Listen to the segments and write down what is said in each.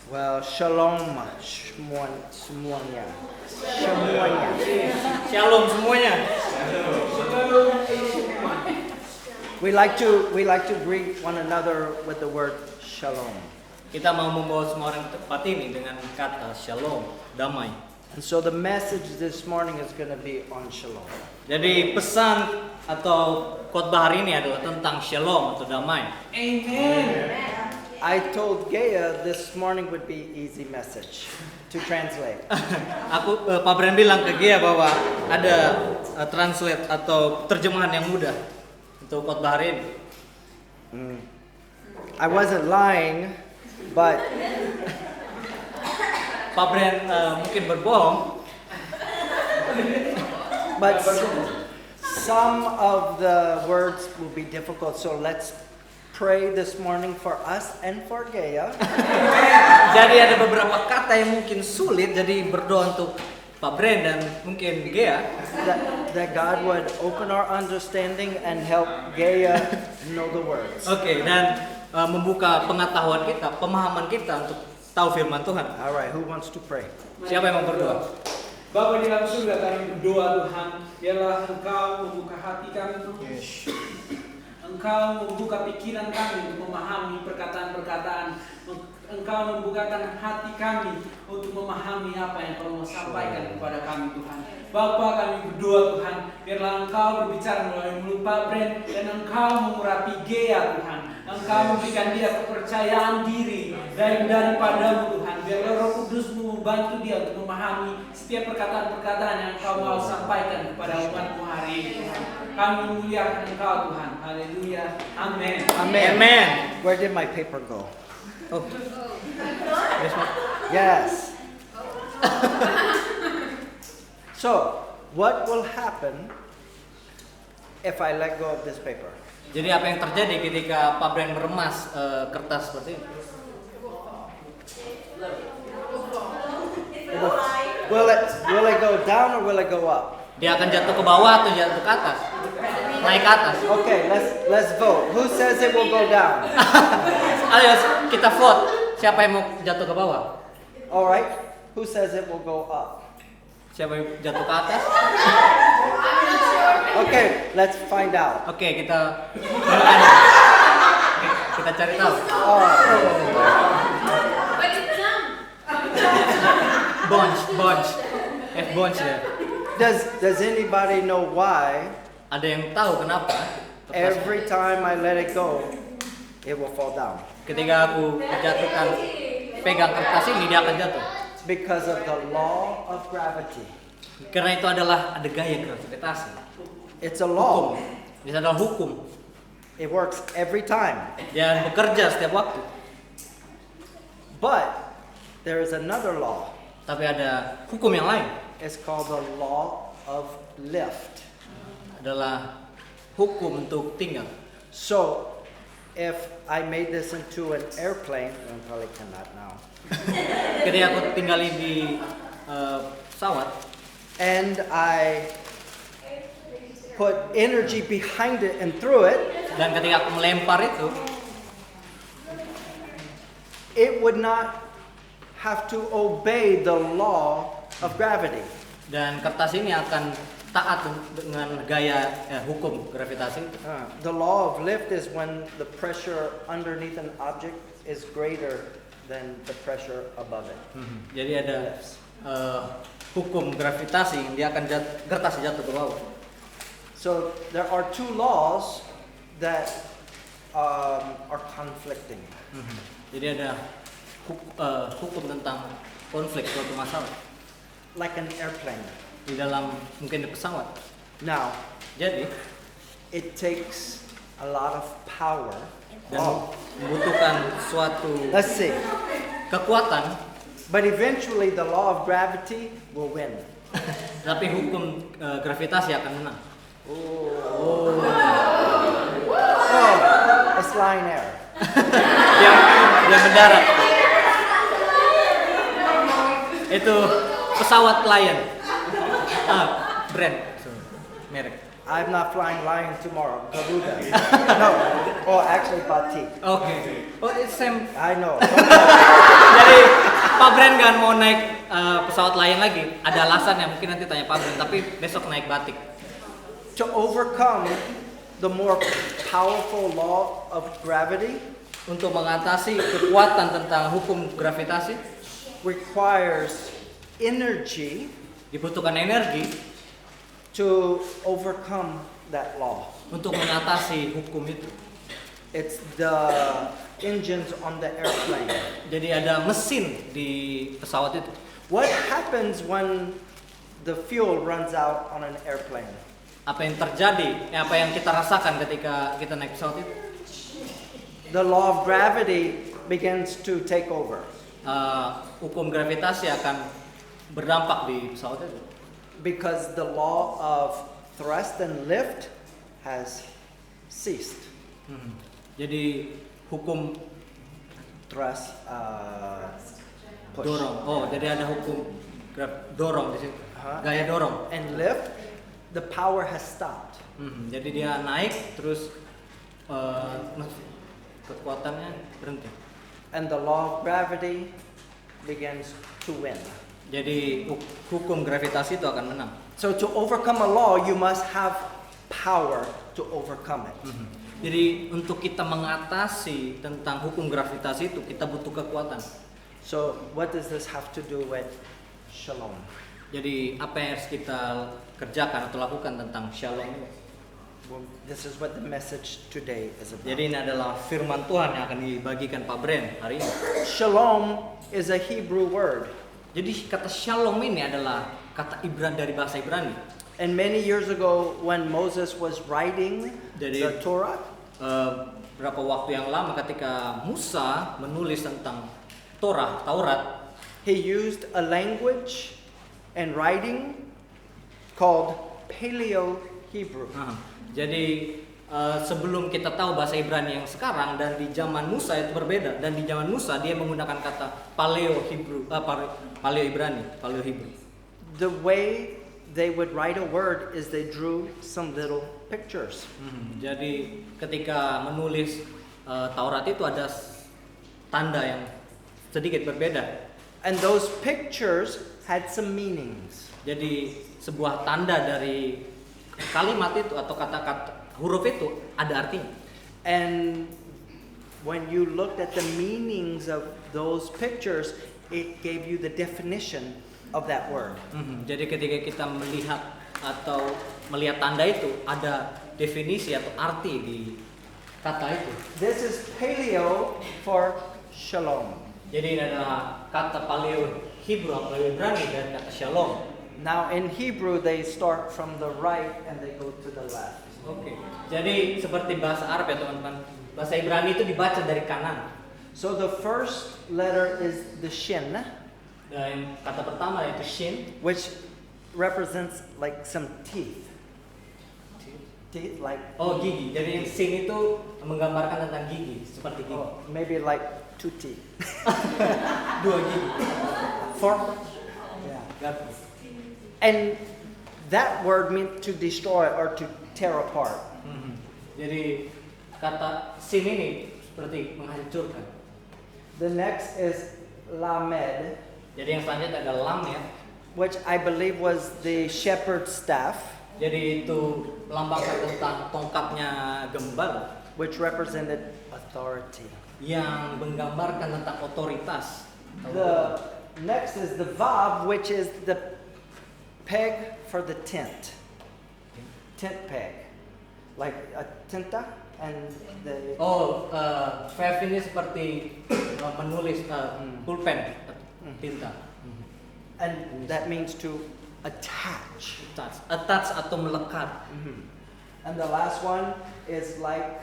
Well, shalom semuanya. Semuanya. Shalom semuanya. We like to greet one another with the word shalom. Kita mau membawa semua orang ke tempat ini dengan kata shalom, damai. And so the message this morning is going to be on shalom. Jadi pesan atau khotbah hari ini adalah tentang shalom atau damai. Amen. I told Gaya this morning would be easy message to translate. Pak Bren bilang ke Gia bahwa ada translate atau terjemahan yang mudah untuk khotbah hari ini. I wasn't lying, but Pak Bren mungkin berbohong, but some of the words will be difficult. So let's pray this morning for us and for Gaya. jadi ada beberapa kata yang mungkin sulit, jadi berdoa untuk Pak Bren dan mungkin Gia. That God would open our understanding and help Gaya know the words. Oke, dan membuka pengetahuan kita, pemahaman kita untuk tahu firman Tuhan. All right, who wants to pray? Siapa yang mau berdoa? Bapa di dalam surga, kami berdoa Tuhan, biarlah Engkau membuka hati kami Tuhan. Engkau membuka pikiran kami untuk memahami perkataan-perkataan. Engkau membukakan hati kami untuk memahami apa yang Kau mau sampaikan kepada kami Tuhan. Bapa, kami berdoa Tuhan, biarlah Engkau berbicara melalui mulut Pak Bren dan Engkau mengurapi Gea Tuhan. Engkau memberikan dia kepercayaan diri daripadamu Tuhan. Biarlah Roh Kudus-Mu membantu dia untuk memahami setiap perkataan-perkataan yang Engkau mau sampaikan kepada umat-Mu hari ini Tuhan. Kami memuliakan Engkau Tuhan. Haleluya. Amin. Amen. Amen. Where did my paper go? Oh. Yes. So, what will happen if I let go of this paper? Jadi apa yang terjadi ketika Pak Bren meremas kertas seperti ini? Will it go down or will it go up? Dia akan jatuh ke bawah atau jatuh ke atas? Naik ke atas. Okay, let's vote. Who says it will go down? Ayo kita vote. Siapa yang mau jatuh ke bawah? All right. Who says it will go up? Siapa yang jatuh ke atas? Okay, let's find out. Oke, kita cari tahu. Bunch. Bunch ya. Does anybody know why Ada yang tahu kenapa? every time I let it go, it will fall down? Ketika aku jatuhkan pegang kertas ini, dia akan jatuh. Because of the law of gravity. Karena itu adalah ada gaya gravitasi. It's a law. Itu adalah hukum. It works every time. Dan bekerja setiap waktu. But there is another law. Tapi ada hukum yang lain. It's called the law of lift. Adalah hukum untuk tinggal. So, if I made this into an airplane, I probably cannot now. Ketika aku tinggalin di pesawat, And I put energy behind it and through it, dan ketika aku melempar itu, it would not have to obey the law of gravity. dan kertas ini akan taat dengan gaya hukum gravitasi. The law of lift is when the pressure underneath an object is greater than the pressure above it. Jadi ada hukum gravitasi, dia akan kertas jatuh ke bawah. So there are two laws that are conflicting. Jadi ada hukum tentang konflik suatu masalah Like an airplane. di dalam mungkin di pesawat. Now, Jadi it takes a lot of power. dan membutuhkan suatu Let's see. kekuatan, But eventually the law of gravity will win. tapi hukum gravitasi akan menang. Oh, it's Lion Air. Yang mendarat itu pesawat Lion, brand, merek. I'm not flying Lion tomorrow. Garuda. No. Oh, actually, Batik. Oke. Oh, it's same. I know. Jadi Pak Bren kan mau naik pesawat lain lagi, ada alasan ya, mungkin nanti tanya Pak Bren, tapi besok naik batik. To overcome the more powerful law of gravity Untuk mengatasi kekuatan tentang hukum gravitasi, requires energy dibutuhkan energi to overcome that law. untuk mengatasi hukum itu. It's the engines on the airplane. Jadi ada mesin di pesawat itu. What happens when the fuel runs out on an airplane? Apa yang terjadi, apa yang kita rasakan ketika kita naik pesawat itu? The law of gravity begins to take over. Hukum gravitasi akan berdampak di pesawat itu. Because the law of thrust and lift has ceased. Jadi hukum Thrust, push. dorong. Oh, jadi ada hukum dorong di situ. Gaya dorong. And lift, the power has stopped. Jadi dia naik terus kekuatannya berhenti. And the law of gravity begins to win. Jadi hukum gravitasi itu akan menang. So to overcome a law, you must have power to overcome it. Jadi untuk kita mengatasi tentang hukum gravitasi itu kita butuh kekuatan. So what does this have to do with shalom? Jadi apa yang harus kita kerjakan atau lakukan tentang shalom ini? Well, this is what the message today is about. Jadi ini adalah firman Tuhan yang akan dibagikan Pak Bren hari ini. Shalom is a Hebrew word. Jadi kata shalom ini adalah kata Ibrani dari bahasa Ibrani. And many years ago when Moses was writing Jadi- the Torah, Berapa waktu yang lama ketika Musa menulis tentang Taurat, he used a language and writing called Paleo-Hebrew. jadi sebelum kita tahu bahasa Ibrani yang sekarang dan di zaman Musa itu berbeda, dan di zaman Musa dia menggunakan kata Paleo Ibrani. The way they would write a word is they drew some little pictures. Jadi ketika menulis Taurat itu ada tanda yang sedikit berbeda. And those pictures had some meanings. Jadi sebuah tanda dari kalimat itu atau kata-kata huruf itu ada artinya. And when you looked at the meanings of those pictures, it gave you the definition of that word. Jadi ketika kita melihat atau melihat tanda itu ada definisi atau arti di kata itu. This is paleo for shalom. Jadi ini adalah kata Paleo Hebrew atau Paleo Ibrani dari kata shalom. Now in Hebrew they start from the right and they go to the left. Oke. Jadi seperti bahasa Arab ya teman-teman. Bahasa Ibrani itu dibaca dari kanan. So the first letter is the shin, Dan kata pertama yaitu shin. which represents like some teeth. Teeth like Gigi. Jadi yang sin itu menggambarkan tentang gigi, seperti gigi. maybe like two teeth. Dua gigi. Fork. Yeah. Garpu. And that word meant to destroy or to tear apart. Jadi kata sin ini seperti menghancurkan. The next is lamed, Jadi yang selanjutnya ada lam ya. which I believe was the shepherd's staff, Jadi itu melambangkan tentang tongkatnya gembala which represented authority. yang menggambarkan tentang otoritas. The next is the vav, which is the peg for the tent. Tent peg. Like a tenta and the Verb ini seperti menulis pulpen tinta. and that means to attach. Attach atau melekat. And the last one is like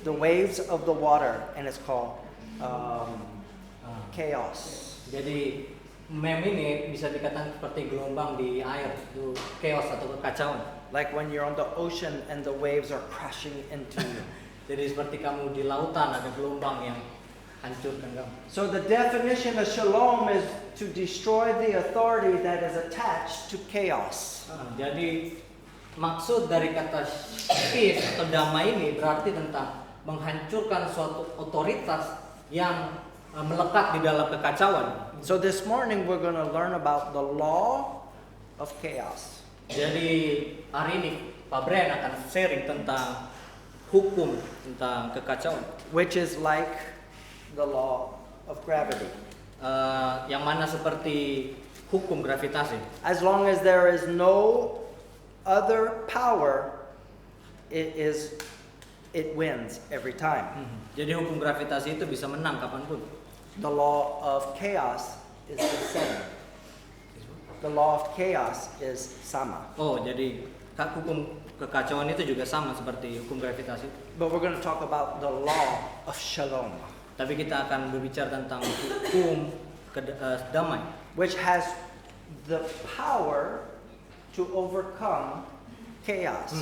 the waves of the water, and it's called chaos. Jadi mem ini bisa dikatakan seperti gelombang di air, itu chaos atau kekacauan. Like when you're on the ocean and the waves are crashing into you. Jadi seperti kamu di lautan ada gelombang yang hancurkan kamu. So the definition of shalom is to destroy the authority that is attached to chaos. Jadi maksud dari kata peace atau damai ini berarti tentang menghancurkan suatu otoritas yang melekat di dalam kekacauan. So this morning we're going to learn about the law of chaos. Jadi hari ini Pak Brian akan sharing tentang hukum tentang kekacauan, Which is like the law of gravity. yang mana seperti hukum gravitasi. As long as there is no other power, it wins every time. Jadi hukum gravitasi itu bisa menang kapanpun. The law of chaos is the same. The law of chaos is sama. Oh, jadi hukum kekacauan itu juga sama seperti hukum gravitasi. But we're going to talk about the law of shalom, Tapi kita akan berbicara tentang hukum damai, which has the power to overcome chaos.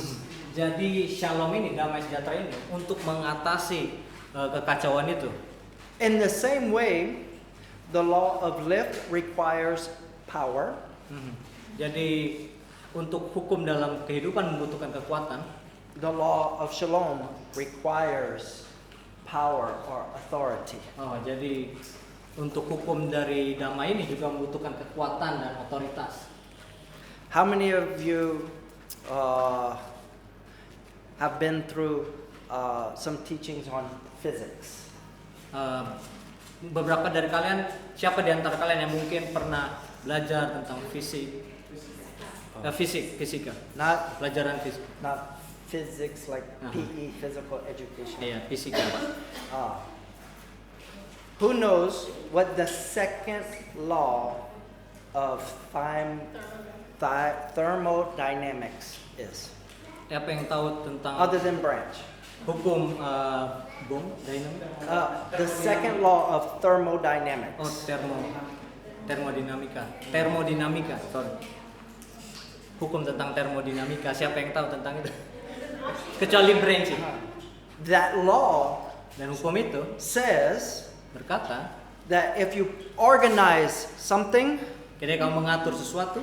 Jadi shalom ini, damai sejahtera ini untuk mengatasi kekacauan itu. In the same way, the law of lift requires power. Jadi untuk hukum dalam kehidupan membutuhkan kekuatan. The law of shalom requires power or authority. Oh, jadi untuk hukum dari damai ini juga membutuhkan kekuatan dan otoritas. How many of you have been through some teachings on physics? Beberapa dari kalian, siapa di antara kalian yang mungkin pernah belajar tentang fisika, Not pelajaran fisik? physics like PE, physical education. Iya, fisika, Pak. Who knows what the second law of thermodynamics is? Siapa yang tahu tentang Other than branch. hukum dynamics? The second law of thermodynamics. Oh, termodinamika, sorry. Hukum tentang termodinamika, siapa yang tahu tentang itu? Kecuali branch. That law Dan hukum itu says berkata, that if you organize something, ketika kamu mengatur sesuatu,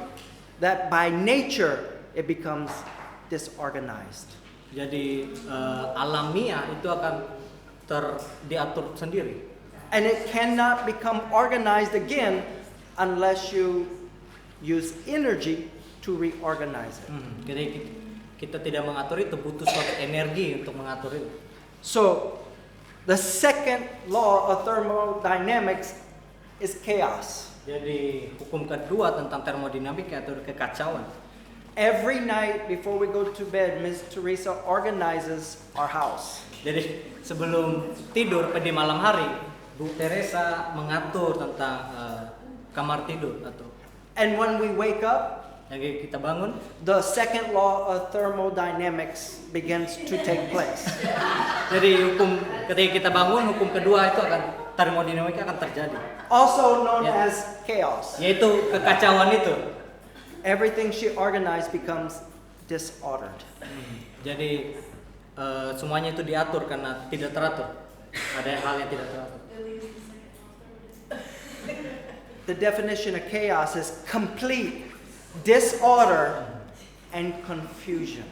that by nature it becomes disorganized. jadi alamiah itu akan diatur sendiri. And it cannot become organized again unless you use energy to reorganize it. Jadi kita tidak mengatur itu, butuh suatu energi untuk mengatur itu. So, the second law of thermodynamics is chaos. Jadi hukum kedua tentang termodinamika atau kekacauan. Every night before we go to bed, Ms. Teresa organizes our house. Jadi sebelum tidur pada malam hari, Bu Teresa mengatur tentang kamar tidur atau. And when we wake up, Jadi kita bangun, the second law of thermodynamics begins to take place. jadi ketika kita bangun, hukum kedua itu akan termodinamika akan terjadi. Also known Yeah. as chaos. Yaitu kekacauan itu. Everything she organized becomes disordered. Jadi semuanya itu diatur karena tidak teratur. Ada hal yang tidak teratur. The definition of chaos is complete disorder and confusion.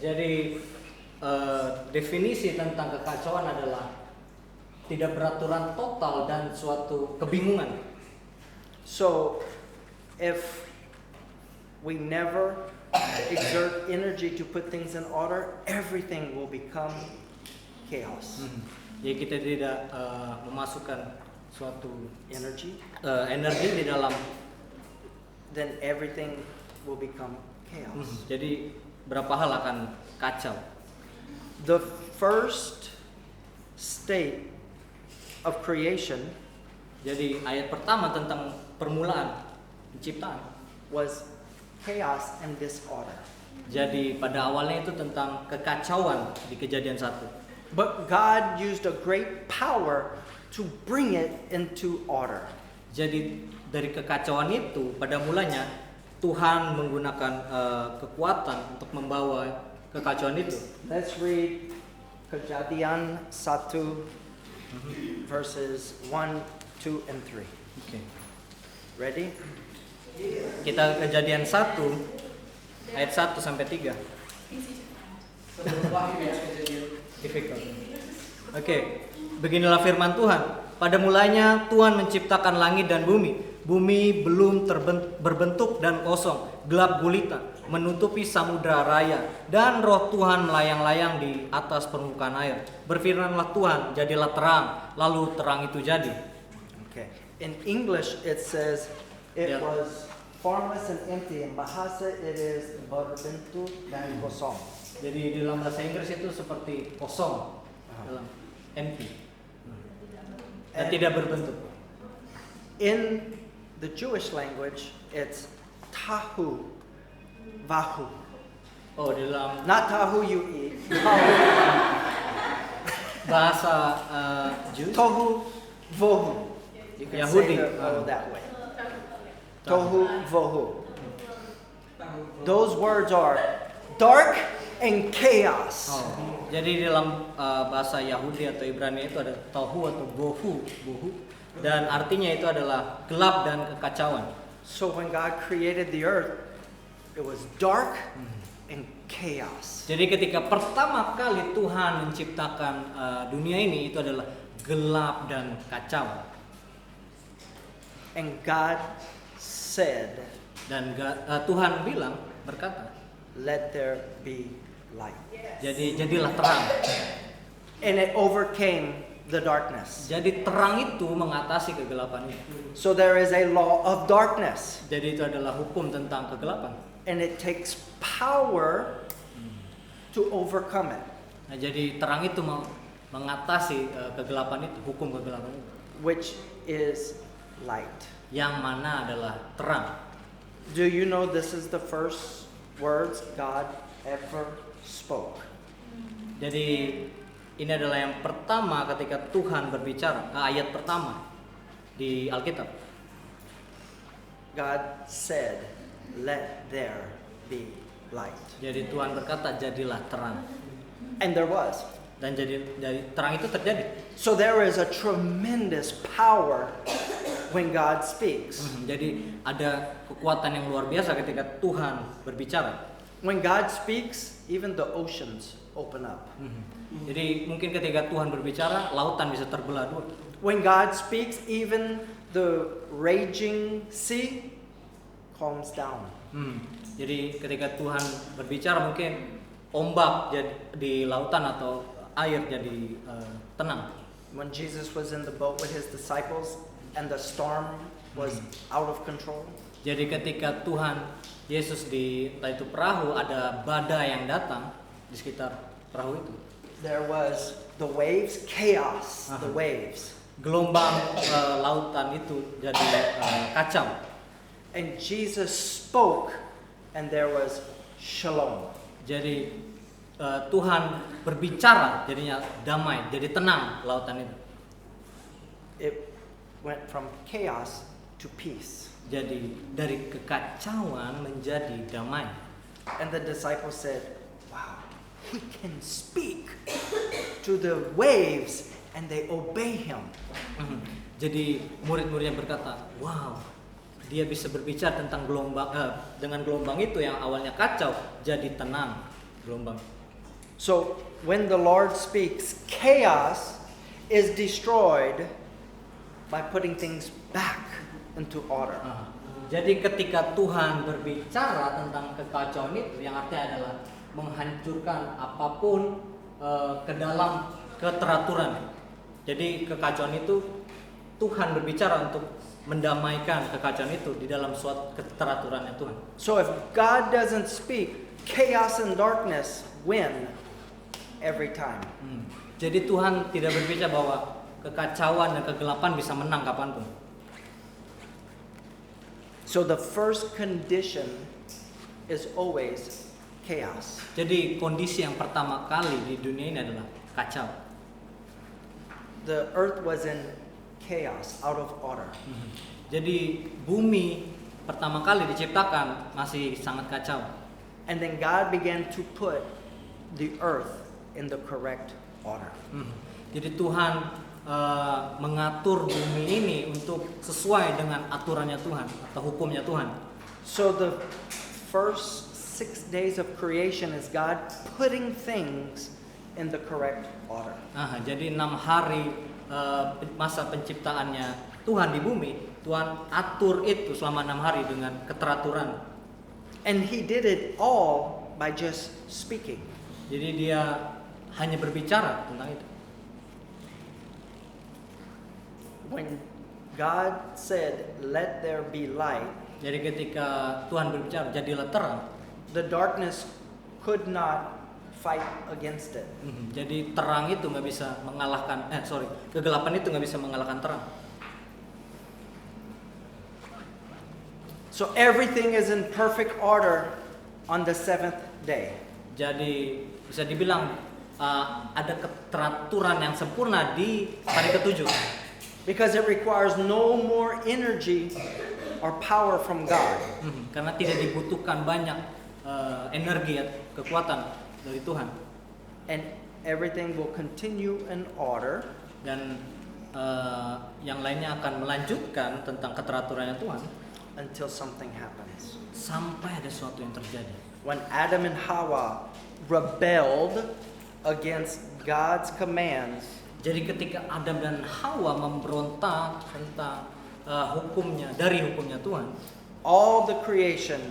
Jadi definisi tentang kekacauan adalah tidak beraturan total dan suatu kebingungan. So, if we never exert energy to put things in order, everything will become chaos. Jadi kita tidak memasukkan suatu Energy, energi di dalam. then everything will become chaos. Jadi berapa hal akan kacau. The first state of creation Jadi ayat pertama tentang permulaan penciptaan. was chaos and disorder. Jadi pada awalnya itu tentang kekacauan di Kejadian 1. But God used a great power to bring it into order. Jadi dari kekacauan itu pada mulanya Tuhan menggunakan kekuatan untuk membawa kekacauan itu. Let's read Kejadian 1 verses 1, 2, and 3. Oke. Ready? Kita Kejadian 1 ayat 1 sampai 3. Sebelum wahyu ya kejadian. Difficult. Oke, beginilah firman Tuhan. pada mulanya Tuhan menciptakan langit dan bumi. Bumi belum berbentuk dan kosong, gelap gulita, menutupi samudra raya, dan roh Tuhan melayang-layang di atas permukaan air. Berfirmanlah Tuhan, jadilah terang, lalu terang itu jadi. Okay. In English, it says it Yeah. was formless and empty. In Bahasa, it is berbentuk dan kosong. Jadi di dalam bahasa Inggris itu seperti kosong, dalam empty, dan tidak berbentuk. In the Jewish language, it's tahu, vahu. Oh, di dalam Not tahu you eat. bahasa Jews, Tohu, vohu. You can Yahudi. say that way. Tohu, vohu. Those words are dark and chaos. Oh, jadi dalam bahasa Yahudi atau Ibrani itu ada tohu atau bohu, dan artinya itu adalah gelap dan kekacauan. So when God created the earth, it was dark and chaos. Jadi ketika pertama kali Tuhan menciptakan dunia ini, itu adalah gelap dan kacau. And God said, Dan Tuhan berkata, let there be light. jadi jadilah terang. And it overcame the darkness. Jadi terang itu mengatasi kegelapan itu. So there is a law of darkness. Jadi itu adalah hukum tentang kegelapan. And it takes power to overcome it, Nah, jadi terang itu mengatasi kegelapan itu, hukum kegelapan itu. which is light. Yang mana adalah terang. Do you know this is the first words God ever spoke? Jadi ini adalah yang pertama ketika Tuhan berbicara, ayat pertama di Alkitab. God said, let there be light. Jadi Tuhan berkata, jadilah terang. And there was. Dan jadi dari terang itu terjadi. So there is a tremendous power when God speaks. Jadi ada kekuatan yang luar biasa ketika Tuhan berbicara. When God speaks, even the oceans open up. Jadi mungkin ketika Tuhan berbicara, lautan bisa terbelah dua. When God speaks, even the raging sea calms down. Jadi ketika Tuhan berbicara, mungkin ombak jadi di lautan atau air jadi tenang. When Jesus was in the boat with his disciples and the storm was out of control, Jadi ketika Tuhan Yesus di entah itu perahu, ada badai yang datang di sekitar perahu itu. there was the waves, chaos, the Uh-huh. waves. Gelombang lautan itu jadi kacau. And Jesus spoke and there was shalom. Jadi Tuhan berbicara, jadinya damai, jadi tenang lautan itu. It went from chaos to peace. Jadi dari kekacauan menjadi damai. And the disciples said, wow, he can speak to the waves and they obey him. Jadi murid-muridnya berkata, wow, dia bisa berbicara tentang gelombang, dengan gelombang itu yang awalnya kacau jadi tenang gelombang. So when the Lord speaks, chaos is destroyed by putting things back into order. Jadi ketika Tuhan berbicara tentang kekacauan itu, yang artinya adalah menghancurkan apapun ke dalam keteraturan. Jadi kekacauan itu Tuhan berbicara untuk mendamaikan kekacauan itu di dalam suatu keteraturannya Tuhan. So if God doesn't speak, chaos and darkness win every time. Jadi Tuhan tidak berbicara bahwa kekacauan dan kegelapan bisa menang kapanpun. So the first condition is always chaos. Jadi kondisi yang pertama kali di dunia ini adalah kacau. The earth was in chaos, out of order. Jadi bumi pertama kali diciptakan masih sangat kacau. And then God began to put the earth in the correct order. Jadi Tuhan mengatur bumi ini untuk sesuai dengan aturannya Tuhan atau hukumnya Tuhan. So the first 6 days of creation is God putting things in the correct order. Jadi 6 hari masa penciptaannya Tuhan di bumi, Tuhan atur itu selama 6 hari dengan keteraturan. And he did it all by just speaking. Jadi dia hanya berbicara tentang itu. When God said, "Let there be light," Jadi ketika Tuhan berbicara, jadilah terang. the darkness could not fight against it. Jadi terang itu nggak bisa mengalahkan, kegelapan itu nggak bisa mengalahkan terang. So everything is in perfect order on the seventh day. Jadi bisa dibilang ada keteraturan yang sempurna di hari ketujuh. Because it requires no more energy or power from God. Karena tidak dibutuhkan banyak energi atau kekuatan dari Tuhan. And everything will continue in order Dan yang lainnya akan melanjutkan tentang keteraturannya Tuhan until something happens. sampai ada sesuatu yang terjadi. When Adam and Hawa rebelled against God's commands, Jadi ketika Adam dan Hawa memberontak tentang dari hukumnya Tuhan, all the creation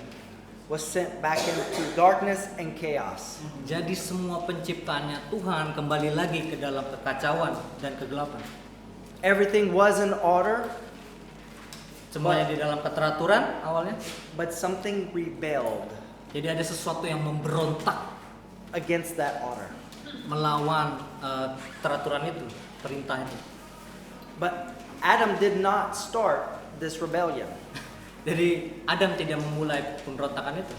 was sent back into darkness and chaos. jadi semua penciptaannya Tuhan kembali lagi ke dalam kekacauan dan kegelapan. Everything was in order, Semuanya di dalam keteraturan awalnya. but something rebelled Jadi ada sesuatu yang memberontak against that order. melawan peraturan itu, perintah itu. But Adam did not start this rebellion. Jadi Adam tidak memulai pemberontakan itu.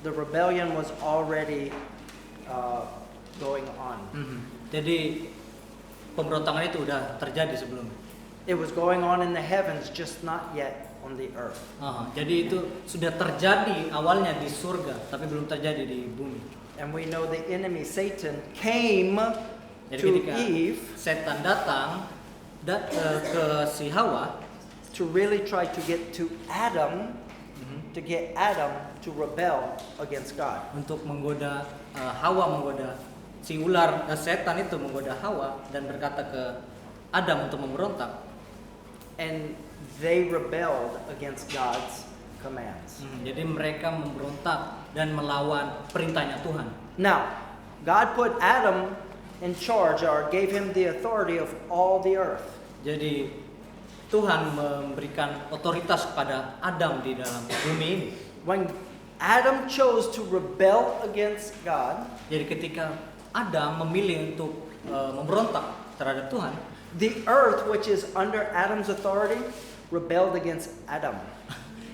The rebellion was already going on. Jadi pemberontakan itu udah terjadi sebelumnya. It was going on in the heavens, just not yet on the earth. Jadi itu sudah terjadi awalnya di surga, tapi belum terjadi di bumi. And we know the enemy, Satan, came Jadi to ketika Eve setan datang ke si Hawa, to really try to get to Adam, to get Adam to rebel against God. untuk menggoda Hawa, menggoda si ular, setan itu menggoda Hawa dan berkata ke Adam untuk memberontak. And they rebelled against God's commands. Jadi mereka memberontak dan melawan perintahnya Tuhan. Now, God put Adam in charge, or gave him the authority of all the earth. Jadi Tuhan memberikan otoritas kepada Adam di dalam bumi ini. When Adam chose to rebel against God, Jadi ketika Adam memilih untuk memberontak terhadap Tuhan, the earth, which is under Adam's authority, rebelled against Adam.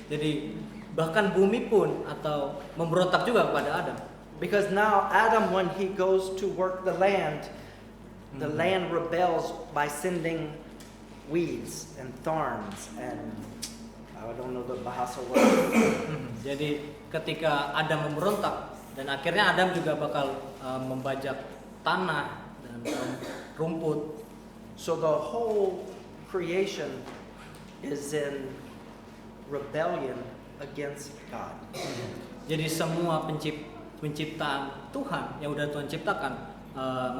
jadi bahkan bumi pun atau memberontak juga kepada Adam. Because now Adam, when he goes to work the land rebels by sending weeds and thorns and I don't know the bahasa word. Jadi ketika Adam memberontak dan akhirnya Adam juga bakal membajak tanah dan rumput. So the whole creation is in rebellion against God. Jadi semua penciptaan Tuhan yang udah Tuhan ciptakan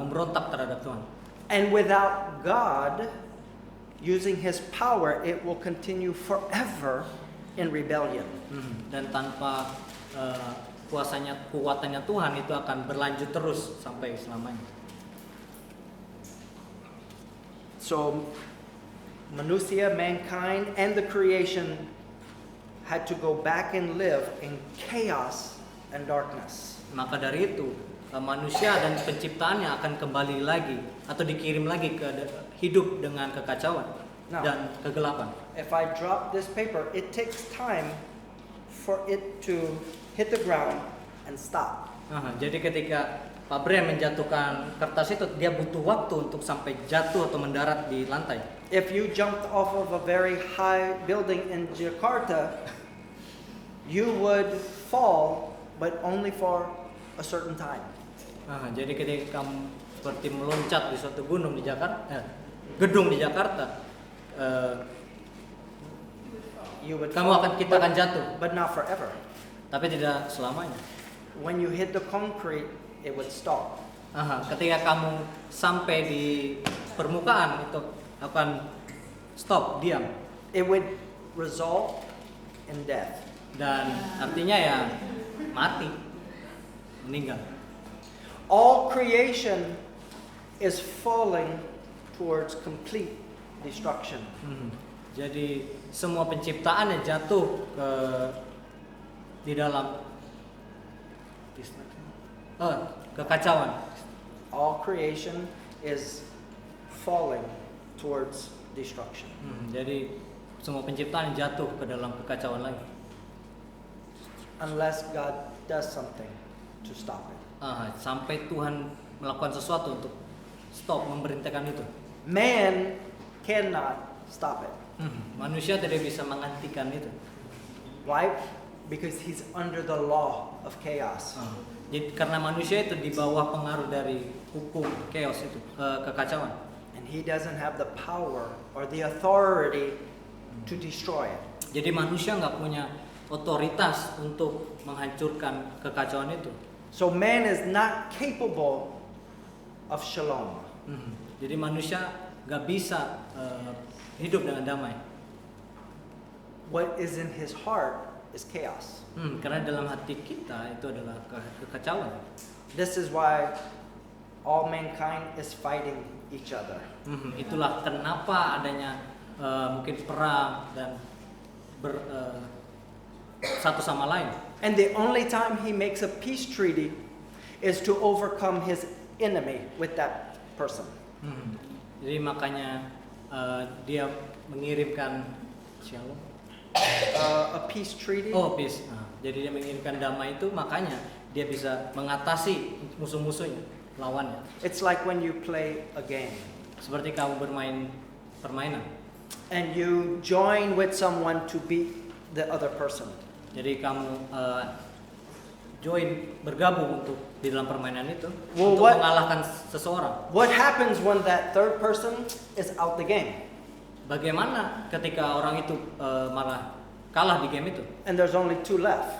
memberontak terhadap Tuhan. And without God using his power, it will continue forever in rebellion. Dan tanpa kuatannya Tuhan itu akan berlanjut terus sampai selamanya. So manusia, mankind, and the creation had to go back and live in chaos and darkness. Maka dari itu manusia dan penciptaannya akan kembali lagi atau dikirim lagi ke hidup dengan kekacauan dan kegelapan. If I drop this paper, it takes time for it to hit the ground and stop. Jadi ketika Pak Brian menjatuhkan kertas itu, dia butuh waktu untuk sampai jatuh atau mendarat di lantai. If you jumped off of a very high building in Jakarta, you would fall, but only for a certain time. Jadi ketika kamu seperti meloncat di suatu gunung di Jakarta, gedung di Jakarta, kita akan jatuh, but not forever. tapi tidak selamanya. When you hit the concrete, it would stop. Ketika kamu sampai di permukaan itu akan stop, diam. It would result in death. Dan artinya ya mati, meninggal. All creation is falling towards complete destruction. Jadi semua penciptaannya jatuh di dalam kekacauan. All creation is falling towards destruction. Jadi semua penciptaan jatuh ke dalam kekacauan lagi. Unless God does something to stop it. Sampai Tuhan melakukan sesuatu untuk stop, memberhentikan itu. Man cannot stop it. Manusia tidak bisa menghentikan itu. Why? Because he's under the law of chaos. Jadi karena manusia itu di bawah pengaruh dari hukum chaos itu, kekacauan. And he doesn't have the power or the authority to destroy it. Jadi manusia nggak punya otoritas untuk menghancurkan kekacauan itu. So man is not capable of shalom. Jadi manusia nggak bisa hidup dengan damai. What is in his heart is chaos. Karena dalam hati kita itu adalah kekacauan. This is why all mankind is fighting each other. Itulah kenapa adanya mungkin perang dan satu sama lain. And the only time he makes a peace treaty is to overcome his enemy with that person. Jadi makanya dia mengirimkan shalom. A peace treaty. Oh, peace. Jadi dia mengirimkan damai itu, makanya dia bisa mengatasi musuh-musuhnya, lawannya. It's like when you play a game. Seperti kamu bermain permainan. And you join with someone to beat the other person. Jadi kamu bergabung untuk di dalam permainan itu Well, untuk what- mengalahkan seseorang. What happens when that third person is out the game? Bagaimana ketika orang itu malah kalah di game itu? And there's only two left.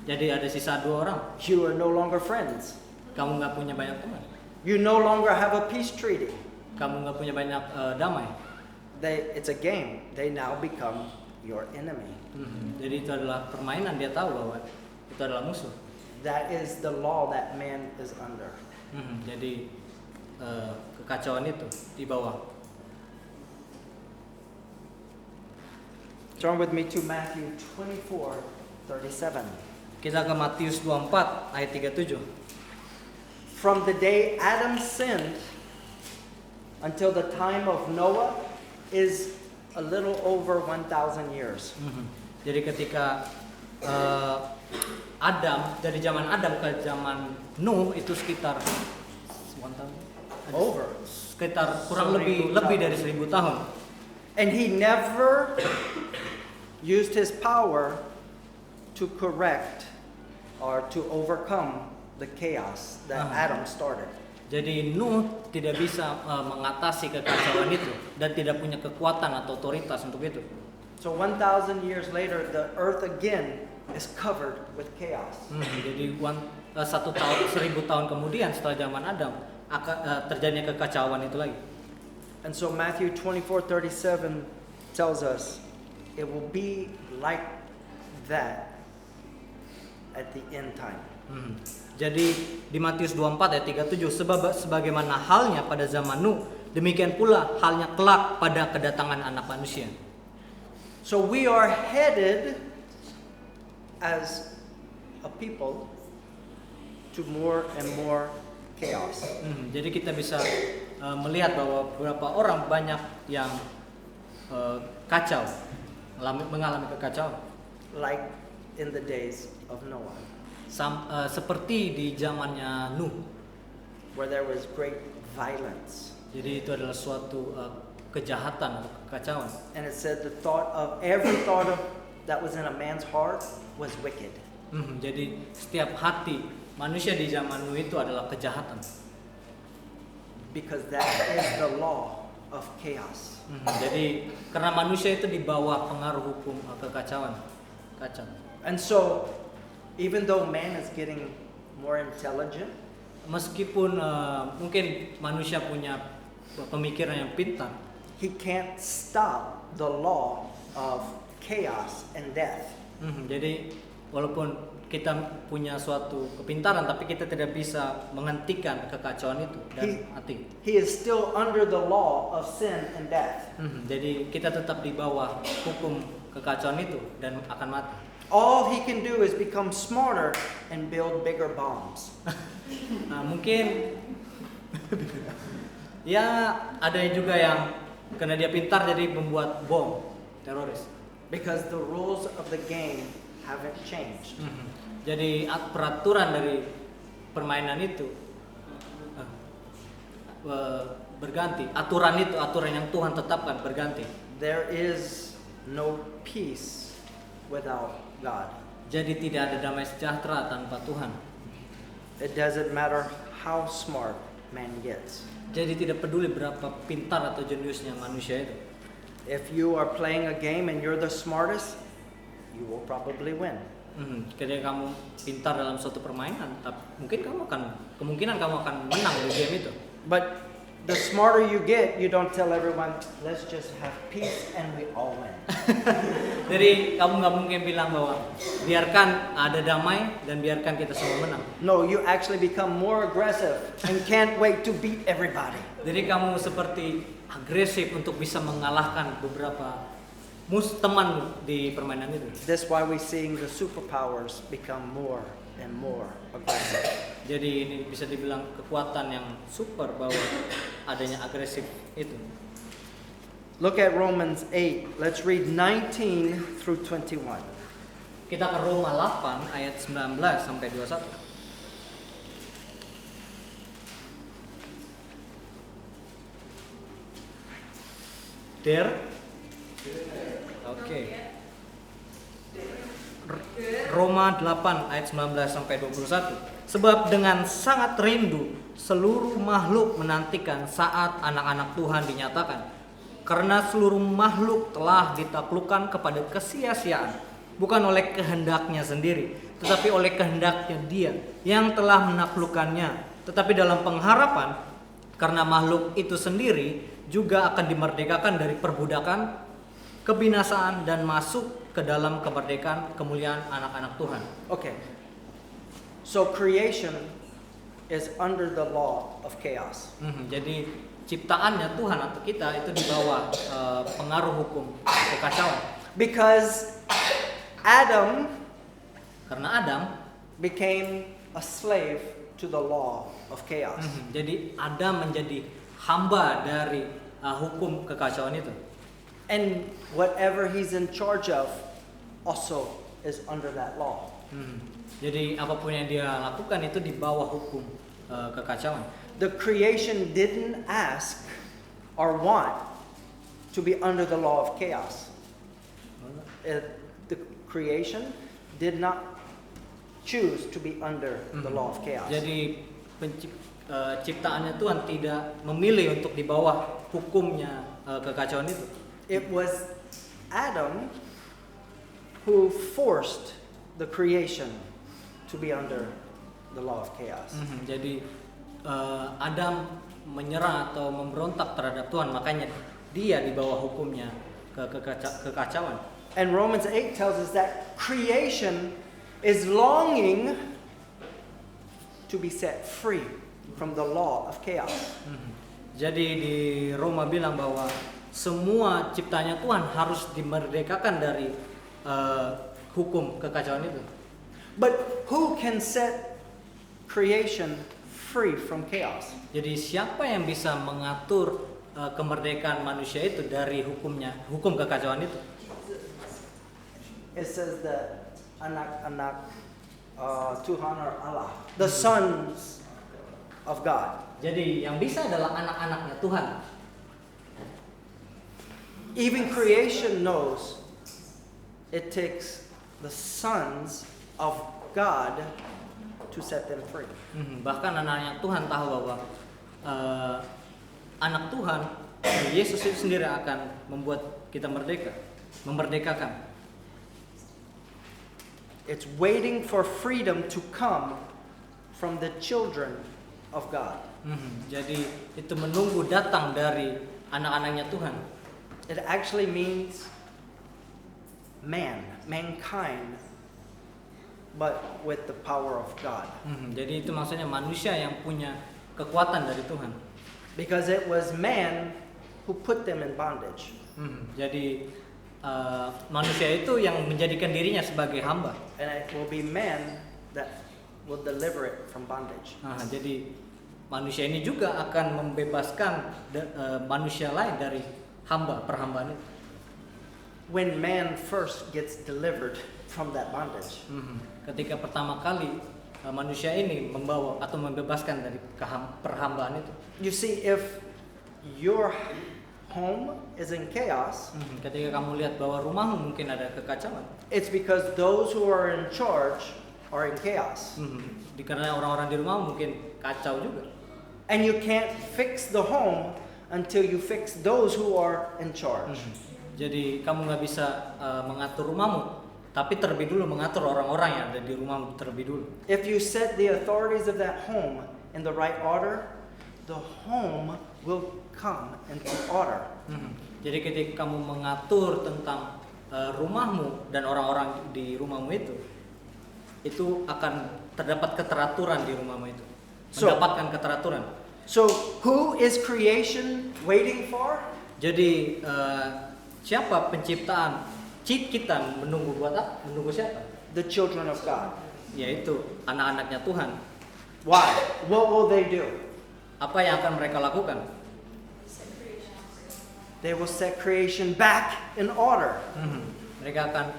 Jadi ada sisa 2 orang. You are no longer friends. Kamu nggak punya banyak teman. You no longer have a peace treaty. Kamu nggak punya banyak damai. It's a game. They now become your enemy. Jadi itu adalah permainan, dia tahu bahwa itu adalah musuh. That is the law that man is under. Jadi kekacauan itu di bawah. Turn with me to Matthew 24:37. Kita ke Matius 24 ayat 37. From the day Adam sinned until the time of Noah is a little over 1,000 years. Jadi ketika Adam, dari zaman Adam ke zaman Nuh itu sekitar 1 tahun. Sekitar kurang 1000 lebih tahun. dari 1000 tahun. And he never used his power to correct or to overcome the chaos that Adam started. Jadi Nuh tidak bisa mengatasi kekacauan itu dan tidak punya kekuatan atau otoritas untuk itu. So 1,000 years later, the earth again is covered with chaos. Jadi 1000 tahun kemudian setelah zaman Adam terjadinya kekacauan itu lagi. And so Matthew 24:37 tells us it will be like that at the end time. Jadi di Matius 24 ayat 37 sebagaimana halnya pada zaman Nuh, demikian pula halnya kelak pada kedatangan Anak Manusia. So we are headed as a people to more and more chaos. Jadi kita bisa melihat bahwa beberapa orang banyak yang kacau, mengalami kekacauan. Like in the days of Noah, Seperti di zamannya Nuh. where there was great violence. Jadi itu adalah suatu kejahatan atau kekacauan. And it said every thought of that was in a man's heart was wicked. Jadi setiap hati manusia di zaman Nuh itu adalah kejahatan. Because that is the law of chaos. Jadi karena manusia itu di bawah pengaruh hukum kekacauan, kacau. And so, even though man is getting more intelligent, Meskipun mungkin manusia punya pemikiran yang pintar, he can't stop the law of chaos and death. Jadi walaupun kita punya suatu kepintaran, tapi kita tidak bisa menghentikan kekacauan itu dan mati. He is still under the law of sin and death. Jadi kita tetap di bawah hukum kekacauan itu dan akan mati. All he can do is become smarter and build bigger bombs. Nah, mungkin ya ada juga yang karena dia pintar jadi membuat bom teroris. Because the rules of the game haven't changed. Jadi peraturan dari permainan itu berganti. Aturan yang Tuhan tetapkan berganti. There is no peace without God. Jadi tidak ada damai sejahtera tanpa Tuhan. It doesn't matter how smart man gets. Jadi tidak peduli berapa pintar atau jeniusnya manusia itu. If you are playing a game and you're the smartest, you will probably win. Ketika kamu pintar dalam suatu permainan, kemungkinan kamu akan menang di game itu. But the smarter you get, you don't tell everyone, let's just have peace and we all win. Jadi kamu nggak mungkin bilang bahwa biarkan ada damai dan biarkan kita semua menang. No, you actually become more aggressive and can't wait to beat everybody. Jadi kamu seperti agresif untuk bisa mengalahkan beberapa teman di permainan itu. That's why we're seeing the superpowers become more and more aggressive. Jadi ini bisa dibilang kekuatan yang super bahwa adanya agresif itu. Look at Romans 8. Let's read 19 through 21. Kita ke Roma 8 ayat 19 sampai 21. There? Oke. Roma 8 ayat 19 sampai 21. Sebab dengan sangat rindu seluruh makhluk menantikan saat anak-anak Tuhan dinyatakan. Karena seluruh makhluk telah ditaklukkan kepada kesia-siaan, bukan oleh kehendaknya sendiri, tetapi oleh kehendaknya Dia yang telah menaklukkannya. Tetapi dalam pengharapan, karena makhluk itu sendiri juga akan dimerdekakan dari perbudakan, kebinasaan dan masuk ke dalam kemerdekaan kemuliaan anak-anak Tuhan. Okay. So creation is under the law of chaos. Jadi ciptaannya Tuhan atau kita itu di bawah pengaruh hukum kekacauan. Because Adam Karena Adam became a slave to the law of chaos. jadi Adam menjadi hamba dari hukum kekacauan itu. And whatever he's in charge of also is under that law. Jadi apapun yang dia lakukan itu di bawah hukum kekacauan. The creation didn't ask or want to be under the law of chaos. The creation did not choose to be under the law of chaos. Jadi ciptaannya Tuhan tidak memilih untuk di bawah hukumnya kekacauan itu. It was Adam who forced the creation to be under the law of chaos. Jadi Adam menyerah atau memberontak terhadap Tuhan, makanya dia di bawah hukumnya kekacauan. And Romans 8 tells us that creation is longing to be set free from the law of chaos. Jadi di Roma bilang bahwa semua ciptanya Tuhan harus dimerdekakan dari hukum kekacauan itu. But who can set creation free from chaos? Jadi siapa yang bisa mengatur kemerdekaan manusia itu dari hukum kekacauan itu? It says that anak-anak Tuhan or Allah, the sons of God. Jadi yang bisa adalah anak-anaknya Tuhan. Even creation knows it takes the sons of God to set them free. Bahkan anak-anak Tuhan tahu bahwa anak Tuhan, Yesus itu sendiri akan membuat kita memerdekakan. It's waiting for freedom to come from the children of God. Jadi itu menunggu datang dari anak-anaknya Tuhan. It actually means mankind, but with the power of God. Jadi itu maksudnya manusia yang punya kekuatan dari Tuhan. Because it was man who put them in bondage. Jadi manusia itu yang menjadikan dirinya sebagai hamba. And it will be man that will deliver it from bondage. Jadi manusia ini juga akan membebaskan manusia lain dari perhambaan itu. When man first gets delivered from that bondage, Ketika pertama kali manusia ini membawa atau membebaskan dari perhambaan itu. you see, if your home is in chaos, Ketika kamu lihat bahwa rumahmu mungkin ada kekacauan, it's because those who are in charge are in chaos. karena orang-orang di rumah mungkin kacau juga. And you can't fix the home until you fix those who are in charge. Jadi kamu nggak bisa mengatur rumahmu, tapi terlebih dulu mengatur orang-orang yang ada di rumahmu terlebih dulu. If you set the authorities of that home in the right order, the home will come into order. Jadi ketika kamu mengatur tentang rumahmu dan orang-orang di rumahmu itu akan terdapat keteraturan di rumahmu itu. Mendapatkan keteraturan. So who is creation waiting for? Jadi siapa penciptaan kita menunggu buat apa? Menunggu siapa? The children of God. Yaitu anak-anaknya Tuhan. Why? What will they do? Apa yang akan mereka lakukan? They will set creation back in order. Mereka akan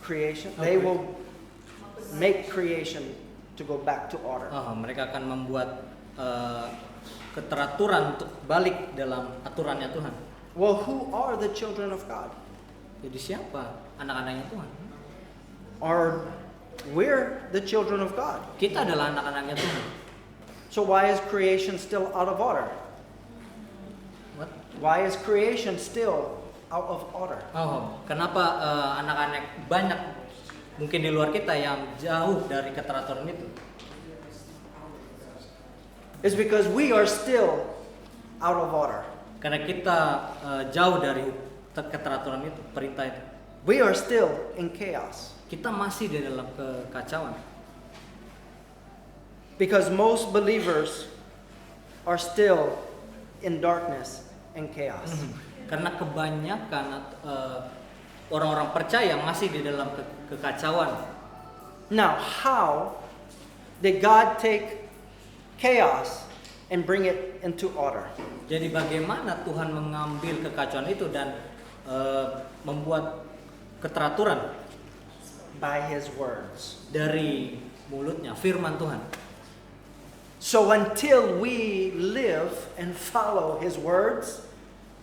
Creation. Okay. They will make creation to go back to order. mereka akan membuat keteraturan untuk balik dalam aturannya Tuhan. Well, who are the children of God? Jadi siapa anak-anaknya Tuhan? We're the children of God. Kita adalah anak-anaknya Tuhan. So why is creation still out of order? What? Why is creation still out of order? Kenapa anak-anak banyak mungkin di luar kita yang jauh dari keteraturan itu? It's because we are still out of order. Karena kita jauh dari keteraturan itu, perintah itu. We are still in chaos. Kita masih di dalam kekacauan. Because most believers are still in darkness and chaos. Karena kebanyakan orang-orang percaya masih di dalam kekacauan. Now, how did God take chaos and bring it into order? Jadi bagaimana Tuhan mengambil kekacauan itu dan membuat keteraturan? By His words. Dari mulutnya, firman Tuhan. So until we live and follow His words,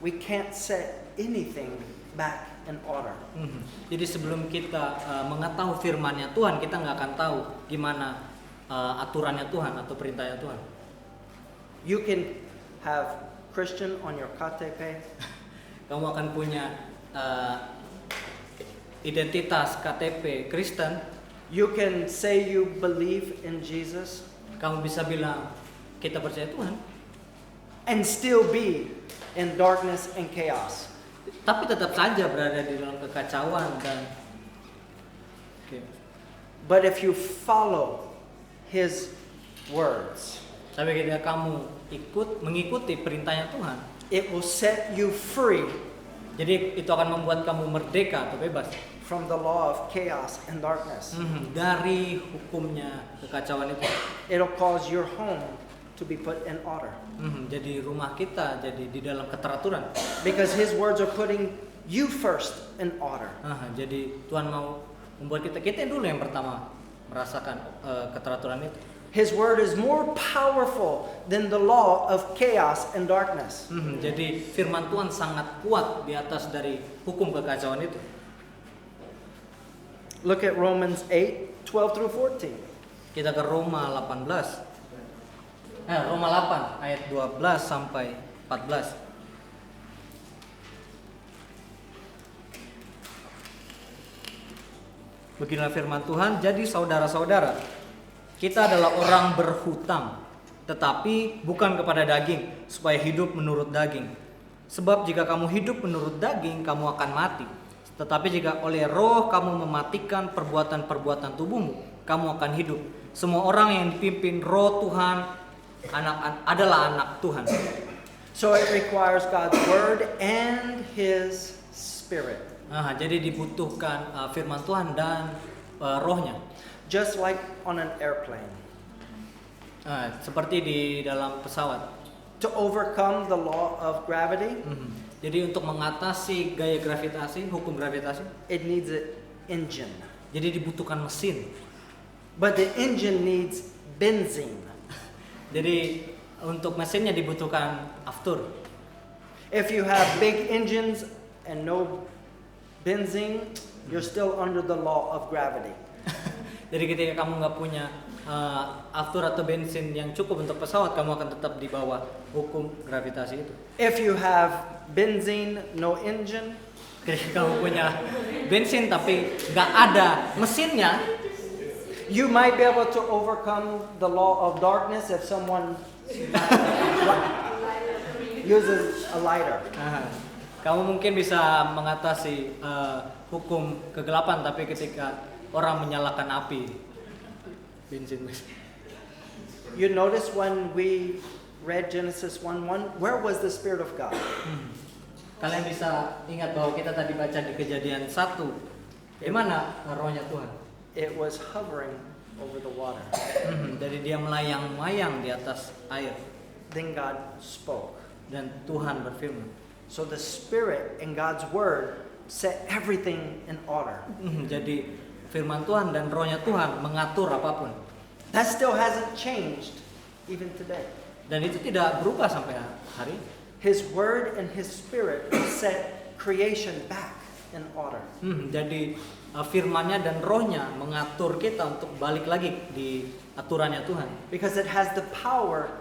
we can't set anything back in order. Jadi sebelum kita mengetahui firman-Nya Tuhan, kita nggak akan tahu gimana aturannya Tuhan atau perintahnya Tuhan. You can have Christian on your KTP. Kamu akan punya identitas KTP Kristen. You can say you believe in Jesus Kamu bisa bilang kita percaya Tuhan, and still be in darkness and chaos. tapi tetap saja berada di dalam kekacauan dan. But if you follow His words, Tapi ketika kamu mengikuti perintahnya Tuhan, it will set you free jadi itu akan membuat kamu merdeka atau bebas from the law of chaos and darkness. dari hukumnya kekacauan itu. It'll cause your home to be put in order. Jadi rumah kita jadi di dalam keteraturan. Because His words are putting you first in order. Jadi Tuhan mau membuat kita dulu yang pertama merasakan keteraturan itu. His word is more powerful than the law of chaos and darkness. Jadi firman Tuhan sangat kuat di atas dari hukum kekacauan itu. Look at Romans 8:12 through 14. Kita ke Roma 18. Roma 8 ayat 12 sampai 14. Beginilah firman Tuhan, jadi saudara-saudara, kita adalah orang berhutang, tetapi bukan kepada daging, supaya hidup menurut daging. Sebab jika kamu hidup menurut daging, kamu akan mati. Tetapi jika oleh roh kamu mematikan perbuatan-perbuatan tubuhmu, kamu akan hidup. Semua orang yang dipimpin roh Tuhan adalah anak Tuhan. So it requires God's word and His Spirit. Jadi dibutuhkan firman Tuhan dan rohnya. Just like on an airplane. Seperti di dalam pesawat. To overcome the law of gravity, Jadi untuk mengatasi gaya gravitasi, hukum gravitasi, it needs an engine. jadi dibutuhkan mesin. But the engine needs benzene. Jadi untuk mesinnya dibutuhkan aftur. If you have big engines and no benzene, you're still under the law of gravity. Jadi ketika kamu nggak punya aftur atau bensin yang cukup untuk pesawat, kamu akan tetap di bawah hukum gravitasi itu. If you have benzene, no engine, Ketika kamu punya bensin tapi nggak ada mesinnya, you might be able to overcome the law of darkness if someone uses a lighter. kamu mungkin bisa mengatasi hukum kegelapan, tapi ketika orang menyalakan api bensin. You notice when we read Genesis 1:1, where was the Spirit of God? Kalian bisa ingat bahwa kita tadi baca di Kejadian 1, di mana rohnya Tuhan? It was hovering over the water. Jadi dia melayang-layang di atas air, Then God spoke. dan Tuhan berfirman. So the Spirit and God's Word set everything in order. Jadi firman Tuhan dan rohnya Tuhan mengatur apapun. That still hasn't changed even today. Dan itu tidak berubah sampai hari ini. His Word and His Spirit set creation back in order. Jadi firmannya dan rohnya mengatur kita untuk balik lagi di aturannya Tuhan. Because it has the power